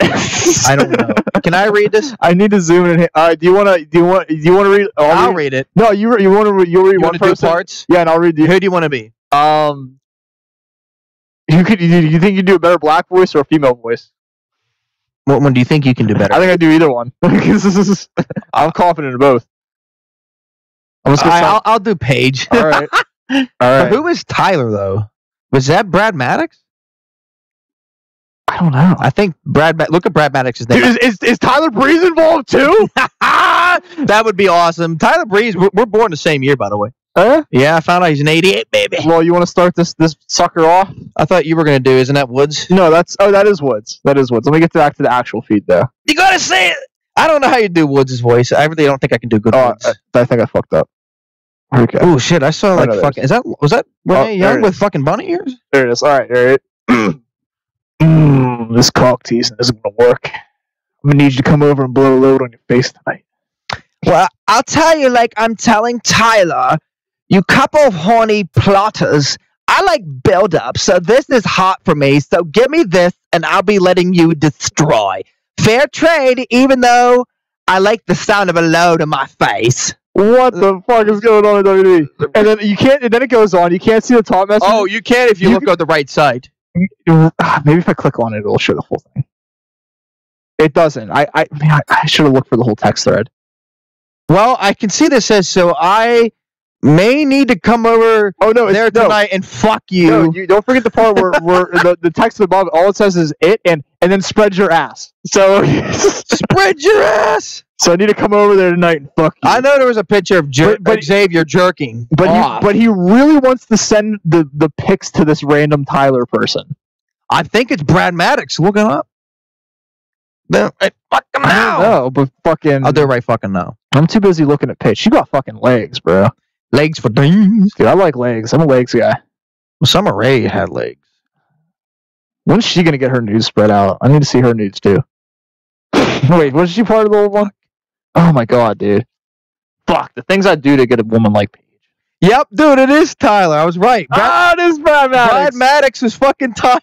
I don't know. Can I read this? I need to zoom in. Do you want to read? I'll read it. No, you want to. You'll read you one person. Do parts? Yeah, and I'll read. Who do you want to be? You think you do a better black voice or a female voice? What one do you think you can do better? I think I do either one. I'm confident in both. I'll do Paige. All right. All right. Who is Tyler though? Was that Brad Maddox? I don't know. I think look at Brad Maddox's name. Dude, is Tyler Breeze involved too? That would be awesome. Tyler Breeze, we're born the same year, by the way. Yeah, I found out he's an 88, baby. Well, you want to start this sucker off? I thought you were going to do, isn't that Woods? No, that is Woods. That is Woods. Let me get back to the actual feed, though. You got to say it. I don't know how you do Woods' voice. I really don't think I can do good Woods. I think I fucked up. Okay. Oh, shit. I saw like fucking... Was that Renee Young with fucking bunny ears? There it is. All right. This cock teasing isn't going to work. I'm going to need you to come over and blow a load on your face tonight. Well, I'll tell you like I'm telling Tyler... You couple of horny plotters, I like build-up, so this is hot for me, so give me this and I'll be letting you destroy. Fair trade, even though I like the sound of a load in my face. What the fuck is going on in WWE? And then and then it goes on, you can't see the top message? Oh, you can if you look on the right side. Maybe if I click on it, it'll show the whole thing. It doesn't. I should have looked for the whole text thread. Well, I can see this says, so I... may need to come over there tonight and fuck you. No, you don't forget the part where the text above, all it says is it and then spread your ass. So spread your ass. So I need to come over there tonight and fuck you. I know there was a picture of Xavier jerking. But he really wants to send the pics to this random Tyler person. I think it's Brad Maddox. Look it up. No, fucking now. No, but fucking. I'll do it right fucking now. I'm too busy looking at Paige. She got fucking legs, bro. Legs for things. Dude, I like legs. I'm a legs guy. Well, Summer Rae had legs. When's she going to get her nudes spread out? I need to see her nudes, too. Wait, was she part of the old one? Oh, my God, dude. Fuck, the things I'd do to get a woman like Paige. Yep, dude, it is Tyler. I was right. It is Brad Maddox. Brad Maddox was fucking Tyler.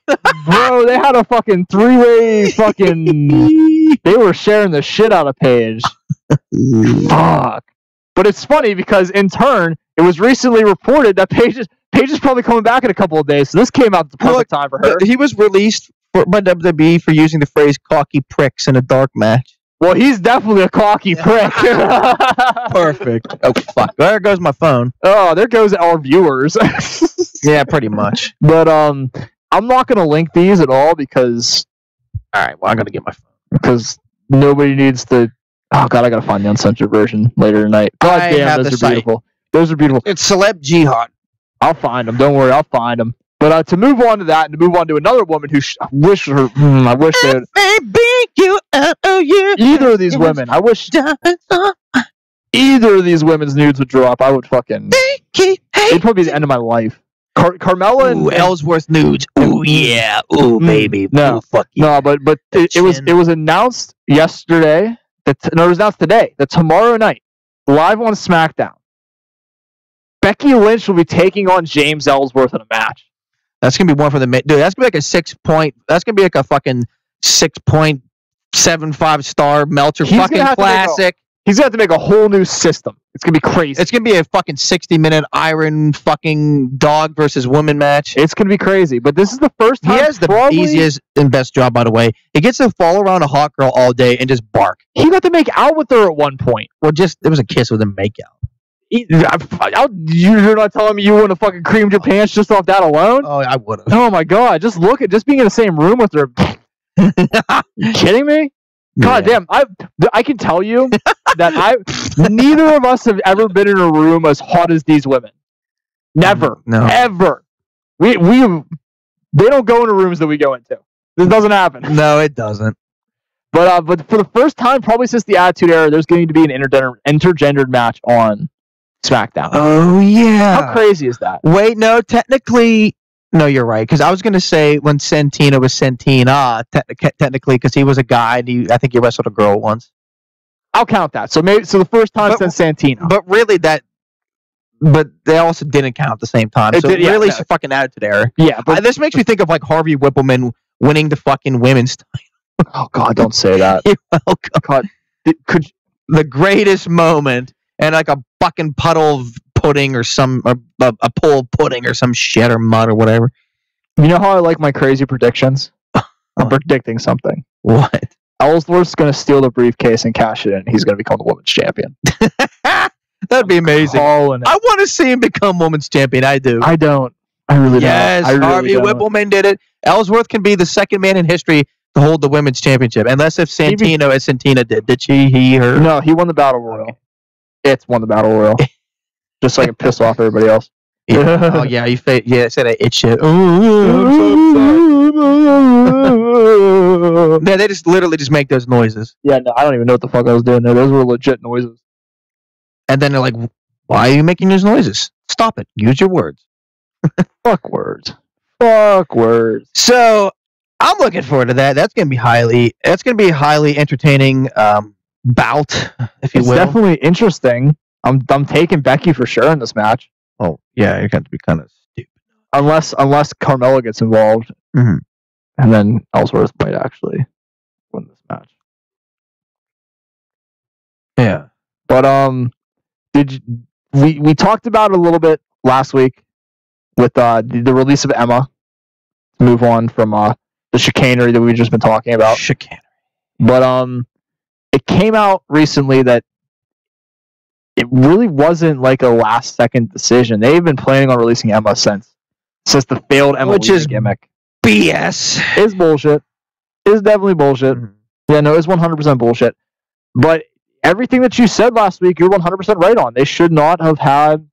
Bro, they had a fucking three-way fucking... They were sharing the shit out of Paige. Fuck. But it's funny because, in turn, it was recently reported that Paige is probably coming back in a couple of days, so this came out at the perfect time for her. He was released by WWE for using the phrase cocky pricks in a dark match. Well, he's definitely a cocky prick. Perfect. Oh, fuck. There goes my phone. Oh, there goes our viewers. Yeah, pretty much. But I'm not going to link these at all because... All right, well, I'm going to get my phone. Because nobody needs to... Oh, God, I got to find the uncensored version later tonight. God damn, those are beautiful. Those are beautiful. It's Celeb Jihad. I'll find them. Don't worry, I'll find them. But to move on to that, and to move on to another woman who I wish they would... Either of these women, I wish... Either of these women's nudes would drop, I would fucking... It'd probably be the end of my life. Carmella and Ellsworth nudes. Ooh yeah. Ooh baby. No, ooh, fuck you. No, but it was announced yesterday. It was announced today that tomorrow night, live on SmackDown, Becky Lynch will be taking on James Ellsworth in a match. That's gonna be one for the dude. That's gonna be like a 6 point. That's gonna be like a fucking 6.75 star Meltzer fucking classic. He's gonna have to make a whole new system. It's gonna be crazy. It's gonna be a fucking 60-minute iron fucking dog versus woman match. It's gonna be crazy. But this is the first time. He has the easiest and best job, by the way. He gets to fall around a hot girl all day and just bark. He got to make out with her at one point. Well, it was a kiss with a make out. You're not telling me you wouldn't have fucking creamed your pants just off that alone? Oh, I would have. Oh my god! Just being in the same room with her. You kidding me? God damn! I can tell you that neither of us have ever been in a room as hot as these women. Never, ever. They don't go into rooms that we go into. This doesn't happen. No, it doesn't. But for the first time, probably since the Attitude Era, there's going to be an intergendered match on SmackDown. Oh yeah! How crazy is that? Wait, no, technically. No, you're right. Because I was going to say when Santina was Santina, technically, because he was a guy, and I think he wrestled a girl once. I'll count that. So the first time since Santina. But really, but they also didn't count at the same time. It's a fucking Attitude Era. Yeah, but this makes me think of like Harvey Whippleman winning the fucking women's title. Oh God, don't say that. You're welcome. God, the greatest moment, and like a fucking puddle of pudding or a pool of pudding or some shit or mud or whatever. You know how I like my crazy predictions? I'm predicting something. What? Ellsworth's going to steal the briefcase and cash it in. He's going to become the women's champion. That'd be amazing. I want to see him become women's champion. I do. I don't. I really don't. Yes, Harvey Whippleman did it. Ellsworth can be the second man in history to hold the women's championship, unless if Santina did. Did she? He? Her? No, he won the Battle Royal. It's won the Battle Royal. Just so I can piss off everybody else. Yeah. Oh yeah, I said I itch shit. Yeah, they just literally just make those noises. Yeah, no, I don't even know what the fuck I was doing there. Those were legit noises. And then they're like, "Why are you making those noises? Stop it. Use your words." Fuck words. Fuck words. So I'm looking forward to that. That's gonna be a highly entertaining bout, if you will. It's definitely interesting. I'm taking Becky for sure in this match. Oh yeah, you're going to be kind of stupid. Unless Carmella gets involved, and then Ellsworth might actually win this match. Yeah, but we talked about it a little bit last week with the release of Emma. Move on from the chicanery that we've just been talking about. Chicanery. But it came out recently that it really wasn't like a last-second decision. They've been planning on releasing Emma since the failed Emma gimmick. BS. It's bullshit. It's definitely bullshit. Mm-hmm. Yeah, no, it's 100% bullshit. But everything that you said last week, you're 100% right on. They should not have had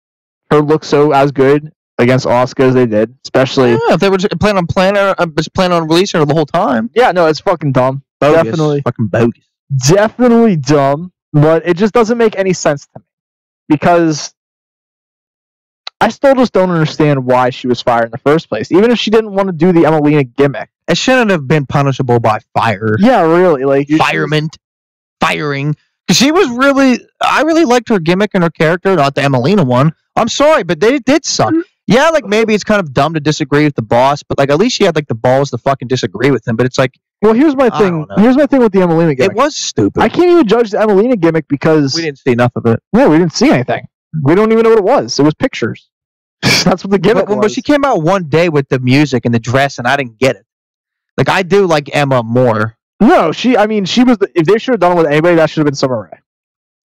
her look as good against Asuka as they did, especially. Yeah, if they were planning on releasing her the whole time. Yeah, no, it's fucking dumb. Bogus. Definitely. Fucking bogus. Definitely dumb, but it just doesn't make any sense to me. Because I still just don't understand why she was fired in the first place. Even if she didn't want to do the Emelina gimmick. It shouldn't have been punishable by fire. Yeah, really. Like firing. Because she was I really liked her gimmick and her character, not the Emelina one. I'm sorry, but they did suck. Yeah, like maybe it's kind of dumb to disagree with the boss, but like at least she had like the balls to fucking disagree with him. But it's like, well, here's my thing. Here's my thing with the Emelina gimmick. It was stupid. I can't even judge the Emelina gimmick because we didn't see enough of it. Yeah, we didn't see anything. We don't even know what it was. It was pictures. That's what the gimmick was. But she came out one day with the music and the dress, and I didn't get it. Like I do like Emma more. No, she was. If they should have done it with anybody, that should have been Summer Rae.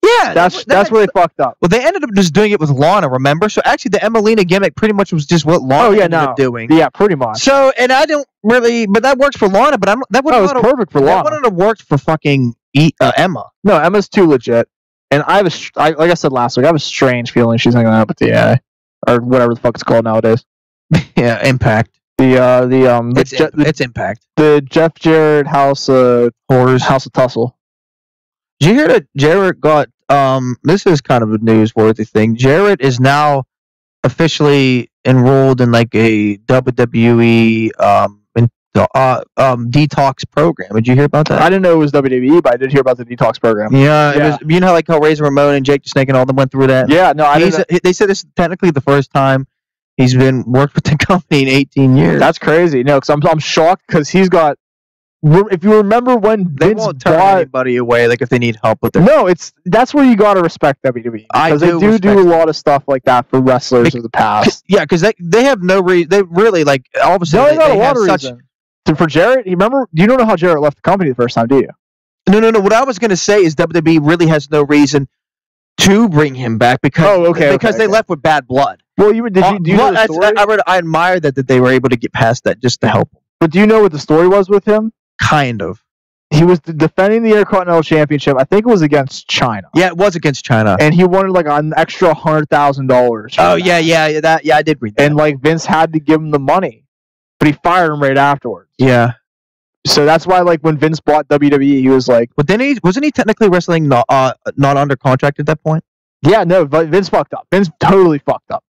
Yeah, that's where they fucked up. Well, they ended up just doing it with Lana, remember? So actually, the Emelina gimmick pretty much was just what Lana ended up doing. Yeah, pretty much. So, and I don't really, but that works for Lana. But that would was perfect for Lana. That wouldn't have worked for fucking Emma. No, Emma's too legit. And like I said last week, I have a strange feeling she's hanging out with the or whatever the fuck it's called nowadays. Yeah, Impact. It's Impact. The Jeff Jarrett House of Tussle. Did you hear that Jarrett got this is kind of a newsworthy thing. Jarrett is now officially enrolled in like a WWE detox program. Did you hear about that? I didn't know it was WWE, but I did hear about the detox program. Yeah. It was, you know how Razor Ramon and Jake the Snake and all them went through that? Yeah, no, they said this is technically the first time He's been worked with the company in 18 years. That's crazy. No, because I'm shocked because he's got. If you remember when they Vince won't turn bought, anybody away, like if they need help with it. No, that's where you gotta respect WWE because they do a lot of stuff like that for wrestlers of the past. Yeah, because they have no reason. They really like all of a No, sudden they got a lot of such. reason. For Jarrett, you don't know how Jarrett left the company the first time, do you? No. What I was going to say is WWE really has no reason to bring him back because they left with bad blood. Well, do you know the story? I admire that they were able to get past that just to help him. But do you know what the story was with him? Kind of. He was defending the Intercontinental Championship. I think it was against China. Yeah, it was against China, and he wanted like an extra $100,000. Oh yeah, I did read that. And like Vince had to give him the money, but he fired him right afterwards. Yeah. So that's why, like, when Vince bought WWE, he was like, but then wasn't he technically wrestling not under contract at that point? Yeah, no, but Vince fucked up. Vince totally fucked up.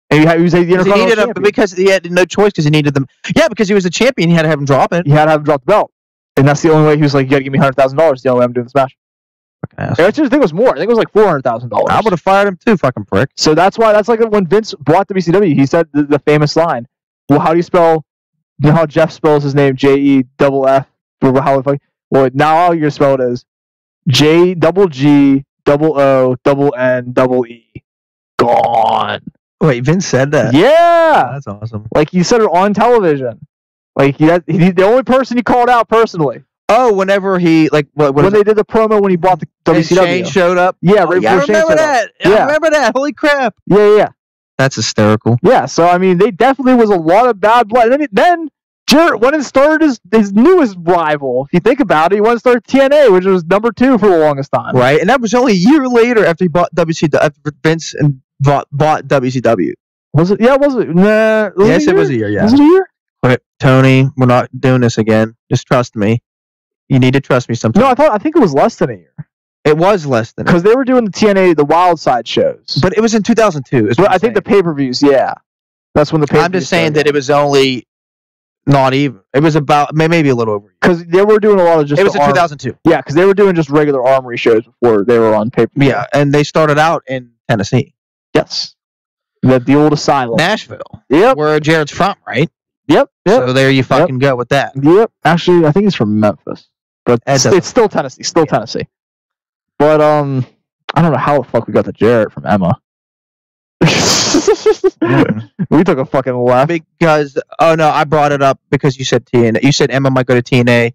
And he was the Intercontinental champion. Because he had no choice because he needed them. Yeah, because he was a champion, he had to have him drop it. He had to have him drop the belt. And that's the only way he was like, you got to give me $100,000. The only way I'm doing this match. I think it was more. I think it was like $400,000. I would have fired him too, fucking prick. So that's like when Vince bought WCW, he said the famous line, well, how do you spell, you know how Jeff spells his name, JEFF? Well, now all you're going to spell it is JGGOONE. Gone. Wait, Vince said that? Yeah. Oh, that's awesome. Like, he said it on television. Like, he's the only person he called out personally. Oh, whenever he, like, when they did the promo when he bought the WCW. Shane showed up? Yeah, right before Shane showed up. I remember that. Holy crap. Yeah. That's hysterical. Yeah, so, I mean, they definitely was a lot of bad blood. And then Jarrett went and started his newest rival. If you think about it, he went and started TNA, which was number 2 for the longest time. Right, and that was only a year later after he bought WCW, after Vince and bought WCW. Was it? Yeah, was it? Nah, yes, it was a year, yeah. Was it a year? But Tony, we're not doing this again. Just trust me. You need to trust me sometimes. No, I think it was less than a year. It was less than because they were doing the TNA, the Wild Side shows. But it was in 2002. But I think the pay-per-views, yeah. That's when the pay-per-views I'm just saying that it was only not even. It was about maybe a little over. Because they were doing a lot of just. It was in 2002. Yeah, because they were doing just regular Armory shows before they were on pay-per-view. Yeah, and they started out in Tennessee. Yes. The old asylum. Nashville. Yep. Where Jarrett's from, right? Yep. So there you fucking go with that. Yep. Actually, I think he's from Memphis. But it's still Tennessee. Tennessee. But, I don't know how the fuck we got to Jarrett from Emma. We took a fucking left. Because, I brought it up because you said TNA. You said Emma might go to TNA.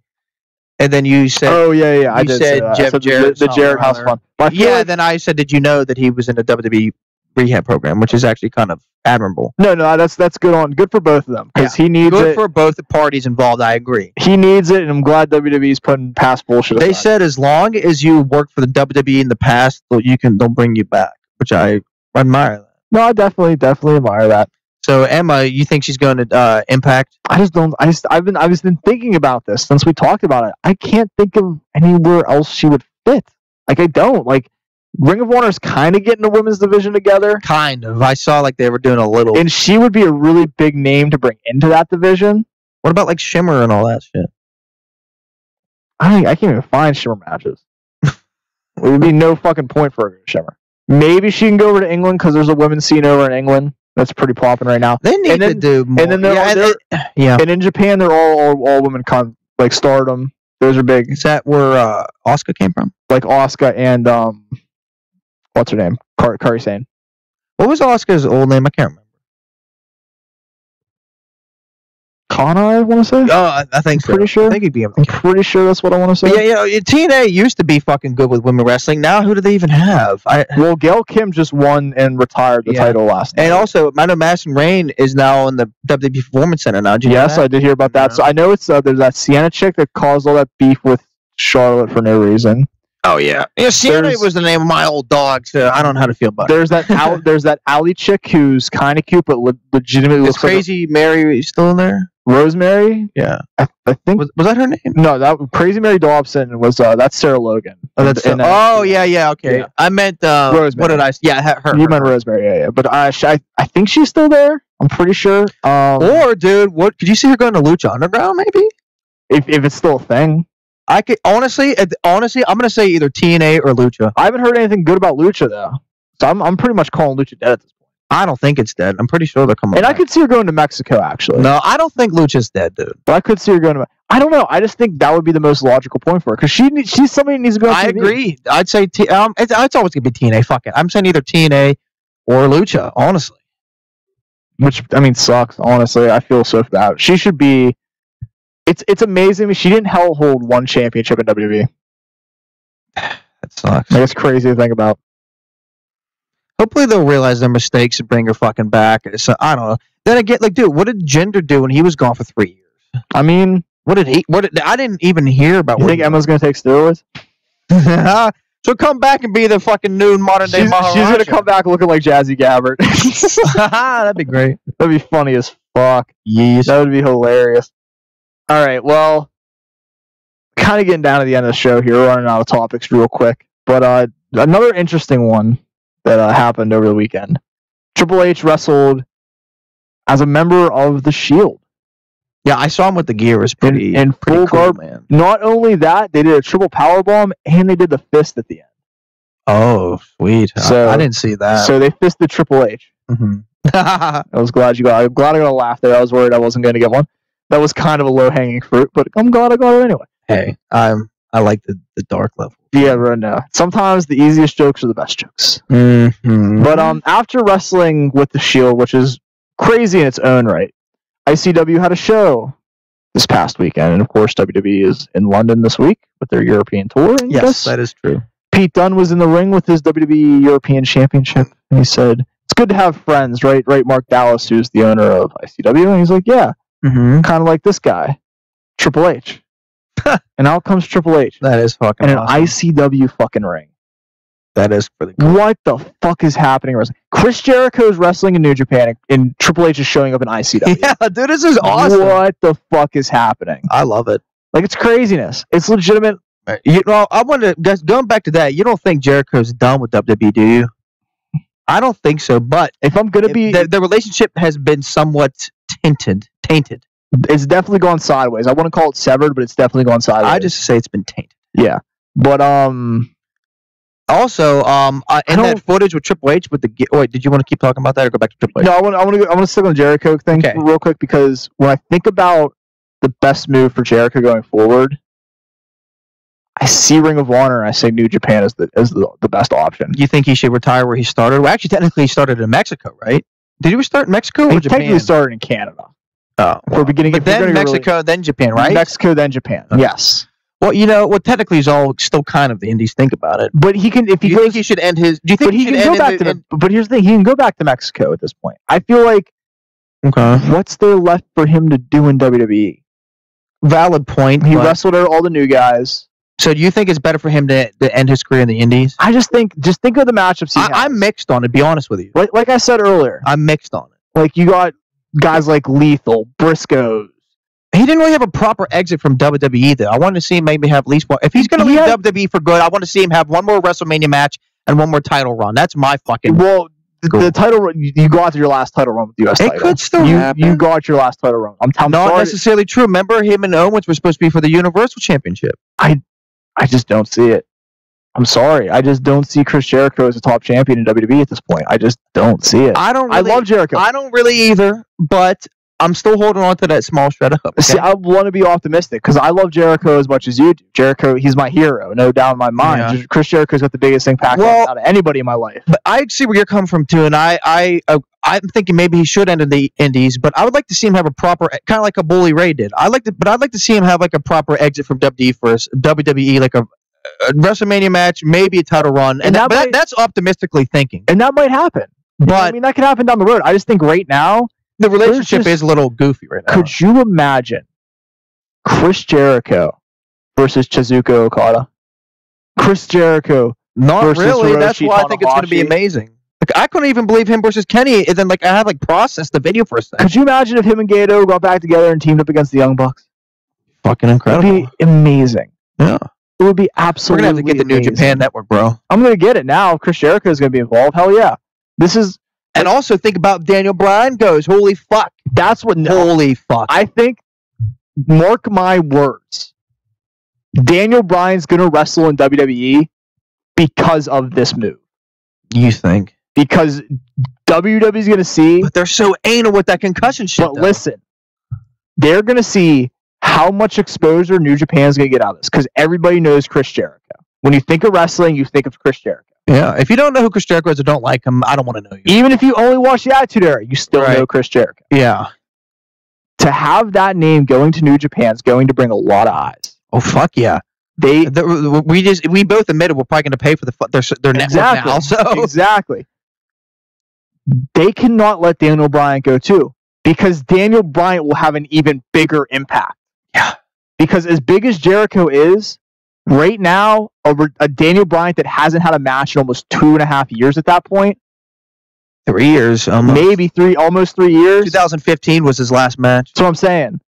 And then you said... Oh, yeah. I did said Jeff Jarrett. The Jarrett House Fun. Then I said, did you know that he was in a WWE rehab program, which is actually kind of admirable. No, that's good for both of them because he needs good it. For both the parties involved. I agree. He needs it, and I'm glad WWE's putting past bullshit. They said as long as you work for the WWE in the past, they'll bring you back, which I admire that. No, I definitely admire that. So Emma, you think she's going to Impact? I've been thinking about this since we talked about it. I can't think of anywhere else she would fit. Like I don't like. Ring of Honor's kind of getting a women's division together. Kind of. I saw like they were doing a little. And she would be a really big name to bring into that division. What about like Shimmer and all that shit? I can't even find Shimmer matches. It would be no fucking point for her to Shimmer. Maybe she can go over to England because there's a women's scene over in England that's pretty popping right now. They need to do more. And then and in Japan they're all women like Stardom. Those are big. Is that where Asuka came from? Like Asuka and what's her name? Kairi Sane. What was Asuka's old name? I can't remember. Kana, I want to say. Oh, I think so. Pretty sure. I think he'd be able to. I'm pretty sure that's what I want to say. But yeah, TNA used to be fucking good with women wrestling. Now, who do they even have? Well, Gail Kim just won and retired the title last night. And also, I know Madison Rayne is now in the WWE Performance Center now. Yes, I did hear about that. So I know it's there's that Sienna chick that caused all that beef with Charlotte for no reason. Oh yeah, Sienna was the name of my old dog, so I don't know how to feel about it. There's that alley chick who's kind of cute, but legitimately looks Crazy Mary still in there? Rosemary? Yeah, I think was that her name? No, that Crazy Mary Dobson was that's Sarah Logan. Yeah, okay. Yeah. I meant Rosemary. What did I? Yeah, her. You meant Rosemary, yeah. But I think she's still there. I'm pretty sure. Or dude, what could you see her going to Lucha Underground? Maybe if it's still a thing. I could honestly, I'm gonna say either TNA or Lucha. I haven't heard anything good about Lucha though, so I'm pretty much calling Lucha dead at this point. I don't think it's dead. I'm pretty sure they're coming And back. I could see her going to Mexico, actually. No, I don't think Lucha's dead, dude. But I could see her going to... I don't know. I just think that would be the most logical point for her. Because she's somebody who needs to be on TV. I agree. I'd say it's always going to be TNA. Fuck it. I'm saying either TNA or Lucha, honestly. Which, I mean, sucks, honestly. I feel so bad. She should be... It's amazing. She didn't hold one championship in WWE. That sucks. Like, it's crazy to think about. Hopefully they'll realize their mistakes and bring her fucking back. So, I don't know. Then again, like, dude, what did Jinder do when he was gone for 3 years? I mean... I didn't even hear about You think Emma's going to take steroids? She'll come back and be the fucking new modern day Maharaja. She's going to come back looking like Jazzy Gabbert. That'd be great. That'd be funny as fuck. Yes. That would be hilarious. All right, well, kind of getting down to the end of the show here. We're running out of topics real quick. But another interesting one that happened over the weekend. Triple H wrestled as a member of the Shield. Yeah, I saw him with the gear. It was pretty in full cool, garb. man. Not only that, they did a triple powerbomb and they did the fist at the end. Oh, sweet. So, I didn't see that. So they fisted Triple H. Mm-hmm. I was glad I'm glad I got a laugh there. I was worried I wasn't going to get one. That was kind of a low-hanging fruit, but I'm glad I got it anyway. Hey, I like the dark level. Yeah, right now. Sometimes the easiest jokes are the best jokes. Mm-hmm. But after wrestling with the Shield, which is crazy in its own right, ICW had a show this past weekend, and of course WWE is in London this week with their European tour. And Yes, that is true. Pete Dunne was in the ring with his WWE European Championship, and he said, "It's good to have friends, right? Right, Mark Dallas, who's the owner of ICW." And he's like, "Yeah, Mm-hmm. kind of like this guy, Triple H." And out comes Triple H That is fucking in an awesome. ICW fucking ring. That is pretty cool. What the fuck is happening? Wrestling? Chris Jericho is wrestling in New Japan, and Triple H is showing up in ICW. Yeah, dude, this is awesome. What the fuck is happening? I love it. Like, it's craziness. It's legitimate. You know, I wonder, guys, going back to that, you don't think Jericho's done with WWE, do you? I don't think so, but If I'm gonna be, the relationship has been somewhat tainted. it's definitely gone sideways. I wouldn't call it severed, but it's definitely gone sideways. I just say it's been tainted. yeah. But Also, in that footage with Triple H with the wait, did you want to keep talking about that or go back to Triple H? no, I want to stick on the Jericho thing real quick, because when I think about the best move for Jericho going forward, I see Ring of Honor and I say New Japan as the best option. You think he should retire where he started? Well, actually, technically, he started in Mexico, right? Did he start in Mexico or He Japan? technically started in Canada. Oh, For beginning, but then Mexico, then Japan, right? Mexico, then Japan. Okay. Yes. Well, you know, technically, it's all still kind of the Indies. Think about it. But he can, if he Do you goes, think he should end his? Do you think but he can go back to but here's the thing, he can go back to Mexico at this point. I feel like, Okay. what's there left for him to do in WWE? Valid point. He but- wrestled all the new guys. So do you think it's better for him to end his career in the Indies? I just think of the matchups he has. I'm mixed on it, to be honest with you. Like I said earlier, I'm mixed on it. like you got guys like Lethal, Briscoes. He didn't really have a proper exit from WWE, though. I wanted to see him maybe have at least one. If he's going to leave WWE for good, I want to see him have one more WrestleMania match and one more title run. That's my fucking... Well, Cool. the title run, you got your last title run with the US It title. could still happen. You got your last title run. I'm Not sorry. necessarily true. Remember, him and Owens were supposed to be for the Universal Championship. I just don't see it. I'm sorry. I just don't see Chris Jericho as a top champion in WWE at this point. I just don't see it. I love Jericho. I don't really either, but I'm still holding on to that small shred of hope. Okay? See, I want to be optimistic because I love Jericho as much as you do. Jericho, he's my hero, no doubt in my mind. Yeah. Chris Jericho's got the biggest impact out of anybody in my life. But I see where you're coming from too, and I'm thinking maybe he should enter the Indies, but I would like to see him have a proper, kind of like a Bully Ray did. I'd like to see him have like a proper exit from WWE, like a WrestleMania match, maybe a title run, and that's optimistically thinking. And that might happen. But I mean, that could happen down the road. I just think right now, the relationship is a little goofy right now. Could you imagine Chris Jericho versus Kazuchika Okada? Chris Jericho Not versus really. Hiroshi That's why I think it's going to be Tanahashi. amazing. Like, I couldn't even believe him versus Kenny, and then I had processed the video for a second. Could you imagine if him and Gato got back together and teamed up against the Young Bucks? Fucking incredible. It'd be amazing. Yeah. It would be We're absolutely going to have to get the New amazing. Japan Network, bro. I'm going to get it now. If Chris Jericho is going to be involved, hell yeah. And also think about Daniel Bryan goes, holy fuck. That's what. Holy fuck. I think, mark my words, Daniel Bryan's going to wrestle in WWE because of this move. You think? Because WWE's going to see. But they're so anal with that concussion shit. But listen, they're going to see how much exposure New Japan's going to get out of this because everybody knows Chris Jericho. When you think of wrestling, you think of Chris Jericho. Yeah, if you don't know who Chris Jericho is or don't like him, I don't want to know you. Even if you only watch the Attitude Era, you still know Chris Jericho. Yeah. To have that name going to New Japan is going to bring a lot of eyes. Oh, fuck yeah. We both admitted we're probably going to pay for their network now. So. Exactly. They cannot let Daniel Bryan go too because Daniel Bryan will have an even bigger impact. Yeah. Because as big as Jericho is, right now, a Daniel Bryan that hasn't had a match in almost 2.5 years at that point. 3 years. Almost. Maybe almost 3 years. 2015 was his last match. That's what I'm saying.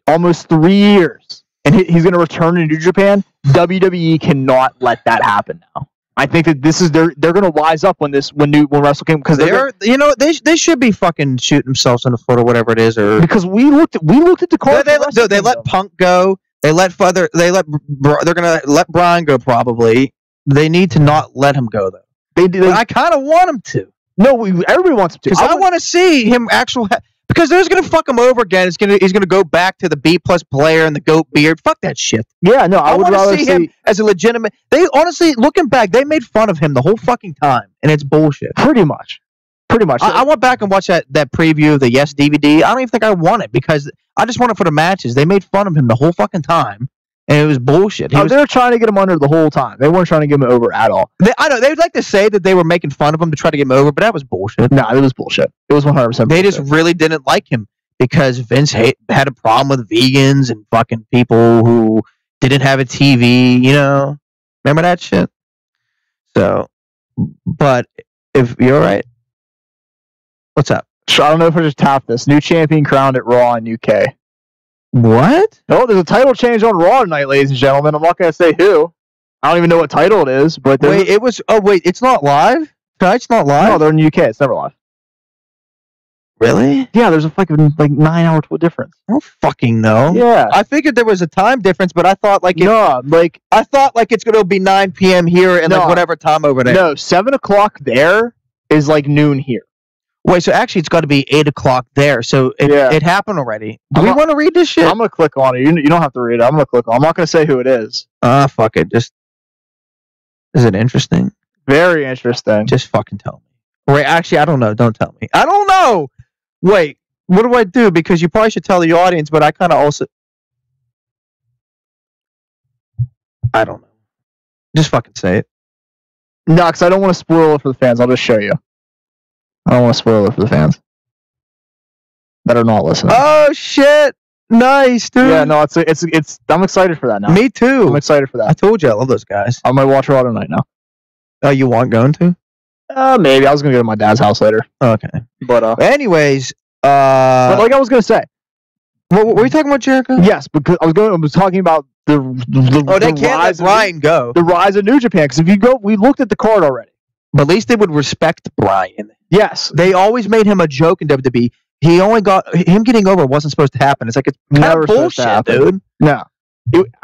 Almost 3 years. And he's going to return to New Japan. WWE cannot let that happen now. I think that this is they're going to wise up when Wrestle Kingdom because they should be fucking shooting themselves in the foot or whatever it is because we looked at the card. They let Punk go. They're gonna let Bryan go probably. They need to not let him go though. I kind of want him to. No, everybody wants him to. Because I want to see him because they're gonna fuck him over again. He's gonna go back to the B+ player and the goat beard. Fuck that shit. Yeah, no, I would rather see him as a legitimate. They honestly, looking back, they made fun of him the whole fucking time, and it's bullshit. Pretty much. I went back and watched that preview of the Yes DVD. I don't even think I want it because I just want it for the matches. They made fun of him the whole fucking time, and it was bullshit. They were trying to get him under the whole time. They weren't trying to get him over at all. I know they'd like to say that they were making fun of him to try to get him over, but that was bullshit. No, it was bullshit. It was 100% bullshit. They just really didn't like him because Vince had a problem with vegans and fucking people who didn't have a TV. You know, remember that shit. So, but if you're right. What's up? I don't know if I just tapped this. New champion crowned at Raw in UK. What? Oh, there's a title change on Raw tonight, ladies and gentlemen. I'm not going to say who. I don't even know what title it is. But it's not live? Tonight's not live? No, they're in the UK. It's never live. Really? Yeah, there's a fucking 9-hour difference. I don't fucking know. Yeah. I figured there was a time difference, but I thought it's going to be 9 p.m. here and whatever time over there. No, 7 o'clock there is noon here. Wait, so actually it's got to be 8 o'clock there. So it happened already. Do we want to read this shit? I'm going to click on it. You don't have to read it. I'm going to click on it. I'm not going to say who it is. Fuck it. Is it interesting? Very interesting. Just fucking tell me. Wait, actually, I don't know. Don't tell me. I don't know. Wait, what do I do? Because you probably should tell the audience, but I kind of also... I don't know. Just fucking say it. No, because I don't want to spoil it for the fans. I'll just show you. I don't want to spoil it for the fans that are not listening. Oh shit! Nice, dude. Yeah, no, it's. I'm excited for that now. Me too. I'm excited for that. I told you I love those guys. I might watch Raw tonight now. Oh, you want going to? Maybe. I was gonna go to my dad's house later. Okay, but anyways, but like I was gonna say, were you talking about Jericho? Yes, because I was talking about the they can't let Bryan go. The rise of New Japan. Because if you go, we looked at the card already. But at least they would respect Bryan. Yes. They always made him a joke in WWE. He only him getting over wasn't supposed to happen. It's kind of bullshit, dude. No.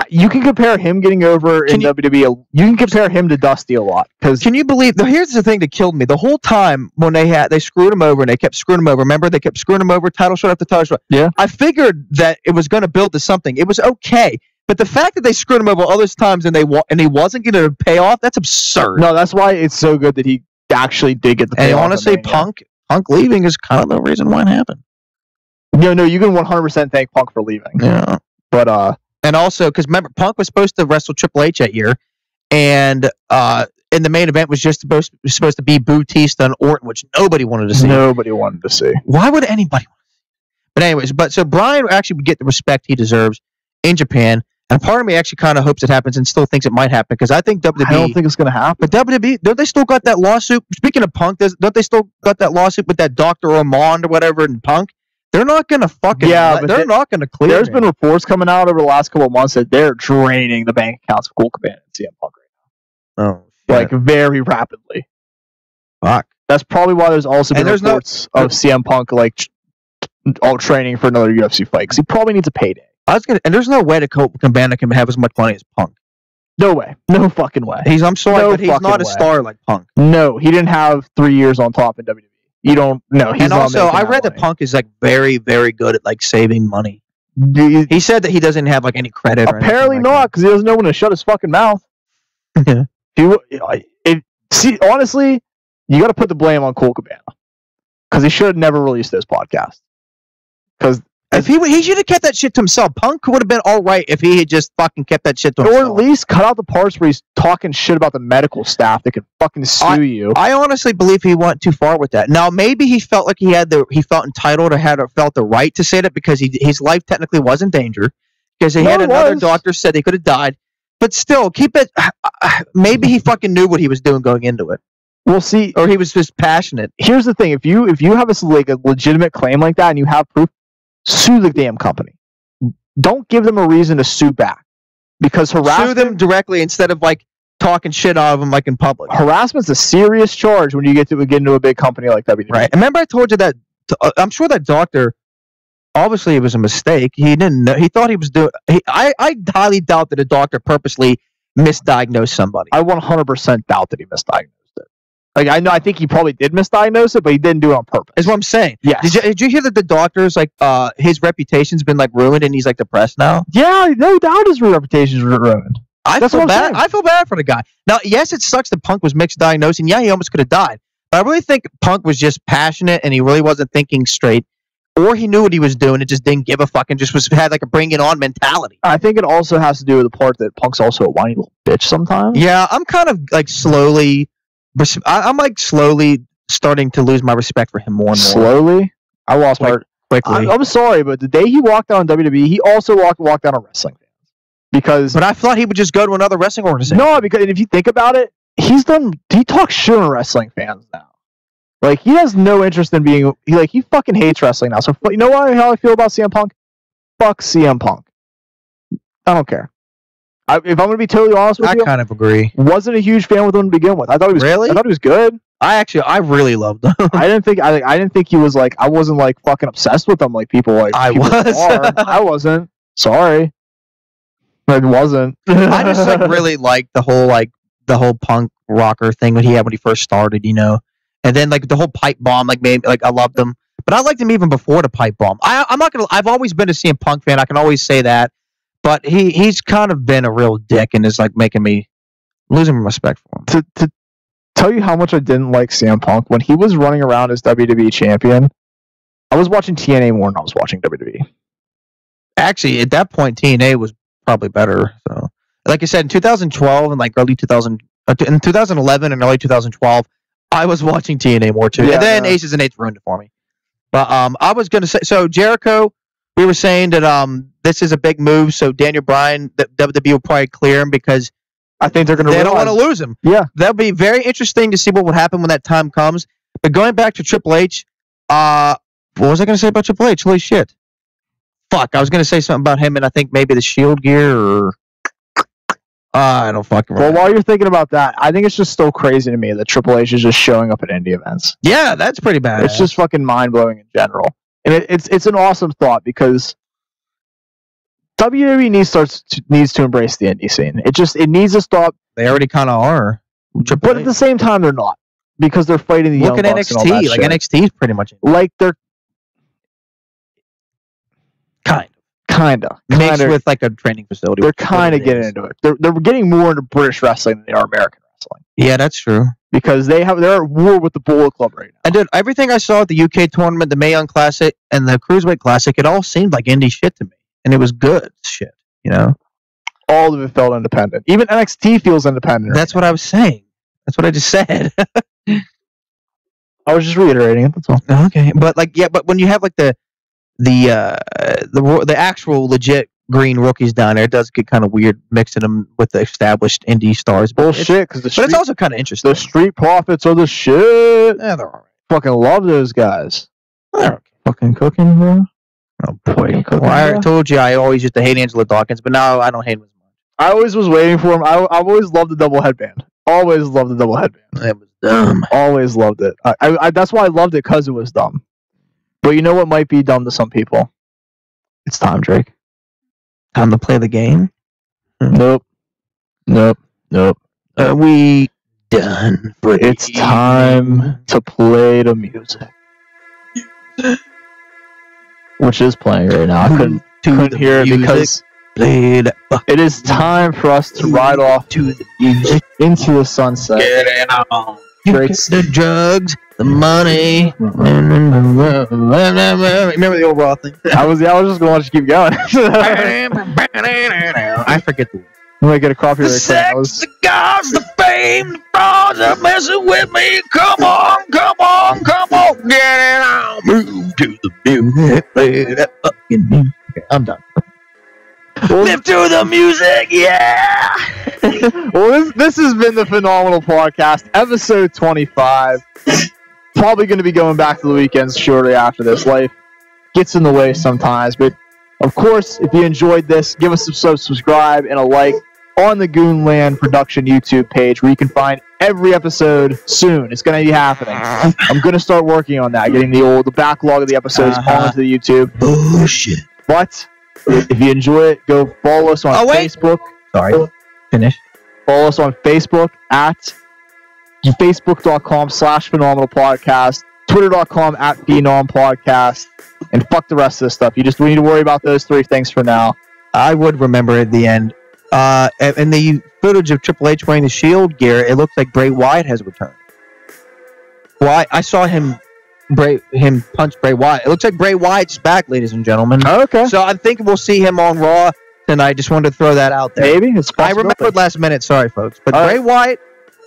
You can compare him getting over in WWE. You can compare him to Dusty a lot. Can you believe? Here's the thing that killed me. The whole time when they screwed him over and they kept screwing him over. Remember, they kept screwing him over, title shot after title shot. Yeah. I figured that it was going to build to something. It was okay. But the fact that they screwed him over all those times and he wasn't going to pay off, that's absurd. No, that's why it's so good that he actually did get the payoff. And honestly, Punk leaving is kind of the reason why it happened. No, you can 100% thank Punk for leaving. Yeah. But and also because remember, Punk was supposed to wrestle Triple H that year, and in the main event was just supposed to be Bautista and Orton, which nobody wanted to see. Nobody wanted to see. Why would anybody want to see? But anyways, so Bryan actually would get the respect he deserves in Japan. And part of me actually kind of hopes it happens and still thinks it might happen because I think WWE... I don't think it's going to happen. But WWE, don't they still got that lawsuit? Speaking of Punk, don't they still got that lawsuit with that Dr. Ormond or whatever and Punk? They're not going to fucking... Yeah, they're not going to clear There's been reports coming out over the last couple of months that they're draining the bank accounts of Colt Cabana and CM Punk right now. Oh, shit. Very rapidly. Fuck. That's probably why there's also been reports of CM Punk training for another UFC fight because he probably needs a payday. And there's no way that Colt Cabana can have as much money as Punk. No way. No fucking way. I'm sorry, No but he's fucking not a way. star like Punk. No, he didn't have 3 years on top in WWE. You don't. No, he's And not also, making I read that money. Punk is like very, very good at like saving money. He said that he doesn't have like any credit. Apparently or not, because he doesn't know when to shut his fucking mouth. See, honestly, you got to put the blame on Cole Cabana, because he should have never released this podcast. Because if he should have kept that shit to himself. Punk would have been all right if he had just fucking kept that shit to himself. Or at least cut out the parts where he's talking shit about the medical staff that could fucking sue you. I honestly believe he went too far with that. Now maybe he felt like he felt entitled or felt the right to say that because his life technically was in danger, because he had another doctor said he could have died. But still, keep it. Maybe he fucking knew what he was doing going into it. We'll see. Or he was just passionate. Here's the thing: if you have a legitimate claim like that and you have proof, sue the damn company. Don't give them a reason to sue back, because harassment. Sue them directly instead of like talking shit out of them like in public. Harassment's a serious charge when you get into a big company like WWE. Right. Remember, I told you that. I'm sure that doctor. Obviously, it was a mistake. He didn't know. He thought he was doing. I highly doubt that a doctor purposely misdiagnosed somebody. I 100% doubt that he misdiagnosed it. Like I think he probably did misdiagnose it, but he didn't do it on purpose. Is what I'm saying. Yeah. Did you hear that the doctor's like his reputation's been like ruined and he's like depressed now? Yeah, no doubt his reputation's ruined. I feel bad. I feel bad for the guy. Now, yes, it sucks that Punk was misdiagnosed, and yeah, he almost could have died. But I really think Punk was just passionate and he really wasn't thinking straight. Or he knew what he was doing and just didn't give a fuck and just had like a bring it on mentality. I think it also has to do with the part that Punk's also a whiny little bitch sometimes. Yeah, I'm kind of like slowly starting to lose my respect for him more and more. Slowly? I lost my... Quickly. I'm sorry, but the day he walked out on WWE, he also walked out on wrestling fans. But I thought he would just go to another wrestling organization. No, because if you think about it, he talks shit on wrestling fans now. Like, he has no interest in being... He fucking hates wrestling now. So, you know how I feel about CM Punk? Fuck CM Punk. I don't care. If I'm going to be totally honest with you... I kind of agree. Wasn't a huge fan with him to begin with. I thought he was... Really? I thought he was good. I really loved him. I didn't think he was like... I wasn't like fucking obsessed with him like people like... I people was. are. I wasn't. Sorry. I wasn't. I just like really liked the whole punk rocker thing that he had when he first started, you know. And then like the whole pipe bomb, like maybe like I loved him, but I liked him even before the pipe bomb. I'm not gonna. I've always been a CM Punk fan. I can always say that, but he's kind of been a real dick and is like making me losing respect for him. To tell you how much I didn't like CM Punk when he was running around as WWE champion, I was watching TNA more than I was watching WWE. Actually, at that point, TNA was probably better. So, like I said, in 2012 and like early 2011 and early 2012. I was watching TNA more too, and then Aces and Eights ruined it for me. But I was going to say, so Jericho, we were saying that this is a big move. So Daniel Bryan, WWE will probably clear him because I think they don't want to lose him. Yeah, that'll be very interesting to see what would happen when that time comes. But going back to Triple H, what was I going to say about Triple H? Holy shit! Fuck, I was going to say something about him, and I think maybe the Shield gear or. I don't fucking remember. Well, while you're thinking about that, I think it's just still crazy to me that Triple H is just showing up at indie events. Yeah, that's pretty bad. It's just fucking mind-blowing in general. And it's an awesome thought because WWE needs to embrace the indie scene. It needs to stop. They already kind of are. But at the same time, they're not. Because they're fighting the Young Bucks. Look at NXT. Like, NXT is pretty much... Like, they're... Kind of. Mixed with like a training facility. They're kind of getting into it. They're getting more into British wrestling than they are American wrestling. Yeah, that's true. Because they're at war with the Bullet Club right now. And dude, everything I saw at the UK tournament, the Mae Young Classic, and the Cruiserweight Classic, it all seemed like indie shit to me. And it was good shit, you know? All of it felt independent. Even NXT feels independent. That's what I was saying. That's what I just said. I was just reiterating it, that's all. Okay. But like, yeah, but when you have like the actual legit green rookies down there, it does get kind of weird mixing them with the established indie stars. Bullshit, because but it's also kind of interesting. The Street Profits are the shit. Yeah, they're alright. Fucking love those guys. They're okay. Fucking cooking, bro. Oh boy. Well, I told you I always used to hate Angelo Dawkins, but now I don't hate him as much. I always was waiting for him. I've always loved the double headband. Always loved the double headband. It was dumb. Always loved it. I that's why I loved it, because it was dumb. But you know what might be dumb to some people? It's time, Drake. Time to play the game? Nope. Nope. Are we done? It's time to play the music. Which is playing right now. I couldn't hear it because it is time for us to ride off to the music into the sunset. Get on. Drake's The drugs, the money. Remember the old Raw thing? I was just gonna let you keep going. I forget the word. I'm gonna get a copyright. The sex, the gods, the fame, the frauds are messing with me. Come on, get it on. Move to the music, play that fucking music. Okay, I'm done. Live to the music, yeah. Well, this has been the Phenomenal Podcast, episode 25. Probably going to be going back to the weekends shortly after this. Life gets in the way sometimes, but of course, if you enjoyed this, give us a subscribe and a like on the Goonland Production YouTube page, where you can find every episode soon. It's going to be happening. I'm going to start working on that, getting the backlog of the episodes onto the YouTube. Oh shit! But if you enjoy it, go follow us on Facebook. Sorry. Finish. Follow us on Facebook at facebook.com/Phenomenal Podcast, twitter.com @Phenom Podcast, and fuck the rest of this stuff. We need to worry about those 3 things for now. I would remember at the end. In the footage of Triple H wearing the Shield gear, it looks like Bray Wyatt has returned. Well, I saw him punch Bray Wyatt. It looks like Bray Wyatt's back, ladies and gentlemen. Oh, okay. So I think we'll see him on Raw tonight. Just wanted to throw that out there. Maybe. It's I remembered last minute. Sorry, folks. But Bray Wyatt,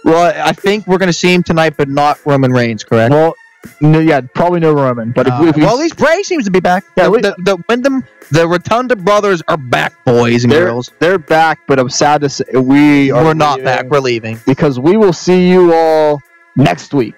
well, I think we're going to see him tonight, but not Roman Reigns, correct? Well, no, yeah, probably no Roman. But if well, at least Bray seems to be back. Yeah, the Wyndham, the Rotunda brothers are back, boys and girls. They're back, but I'm sad to say we're not back. We're leaving. Because we will see you all next week.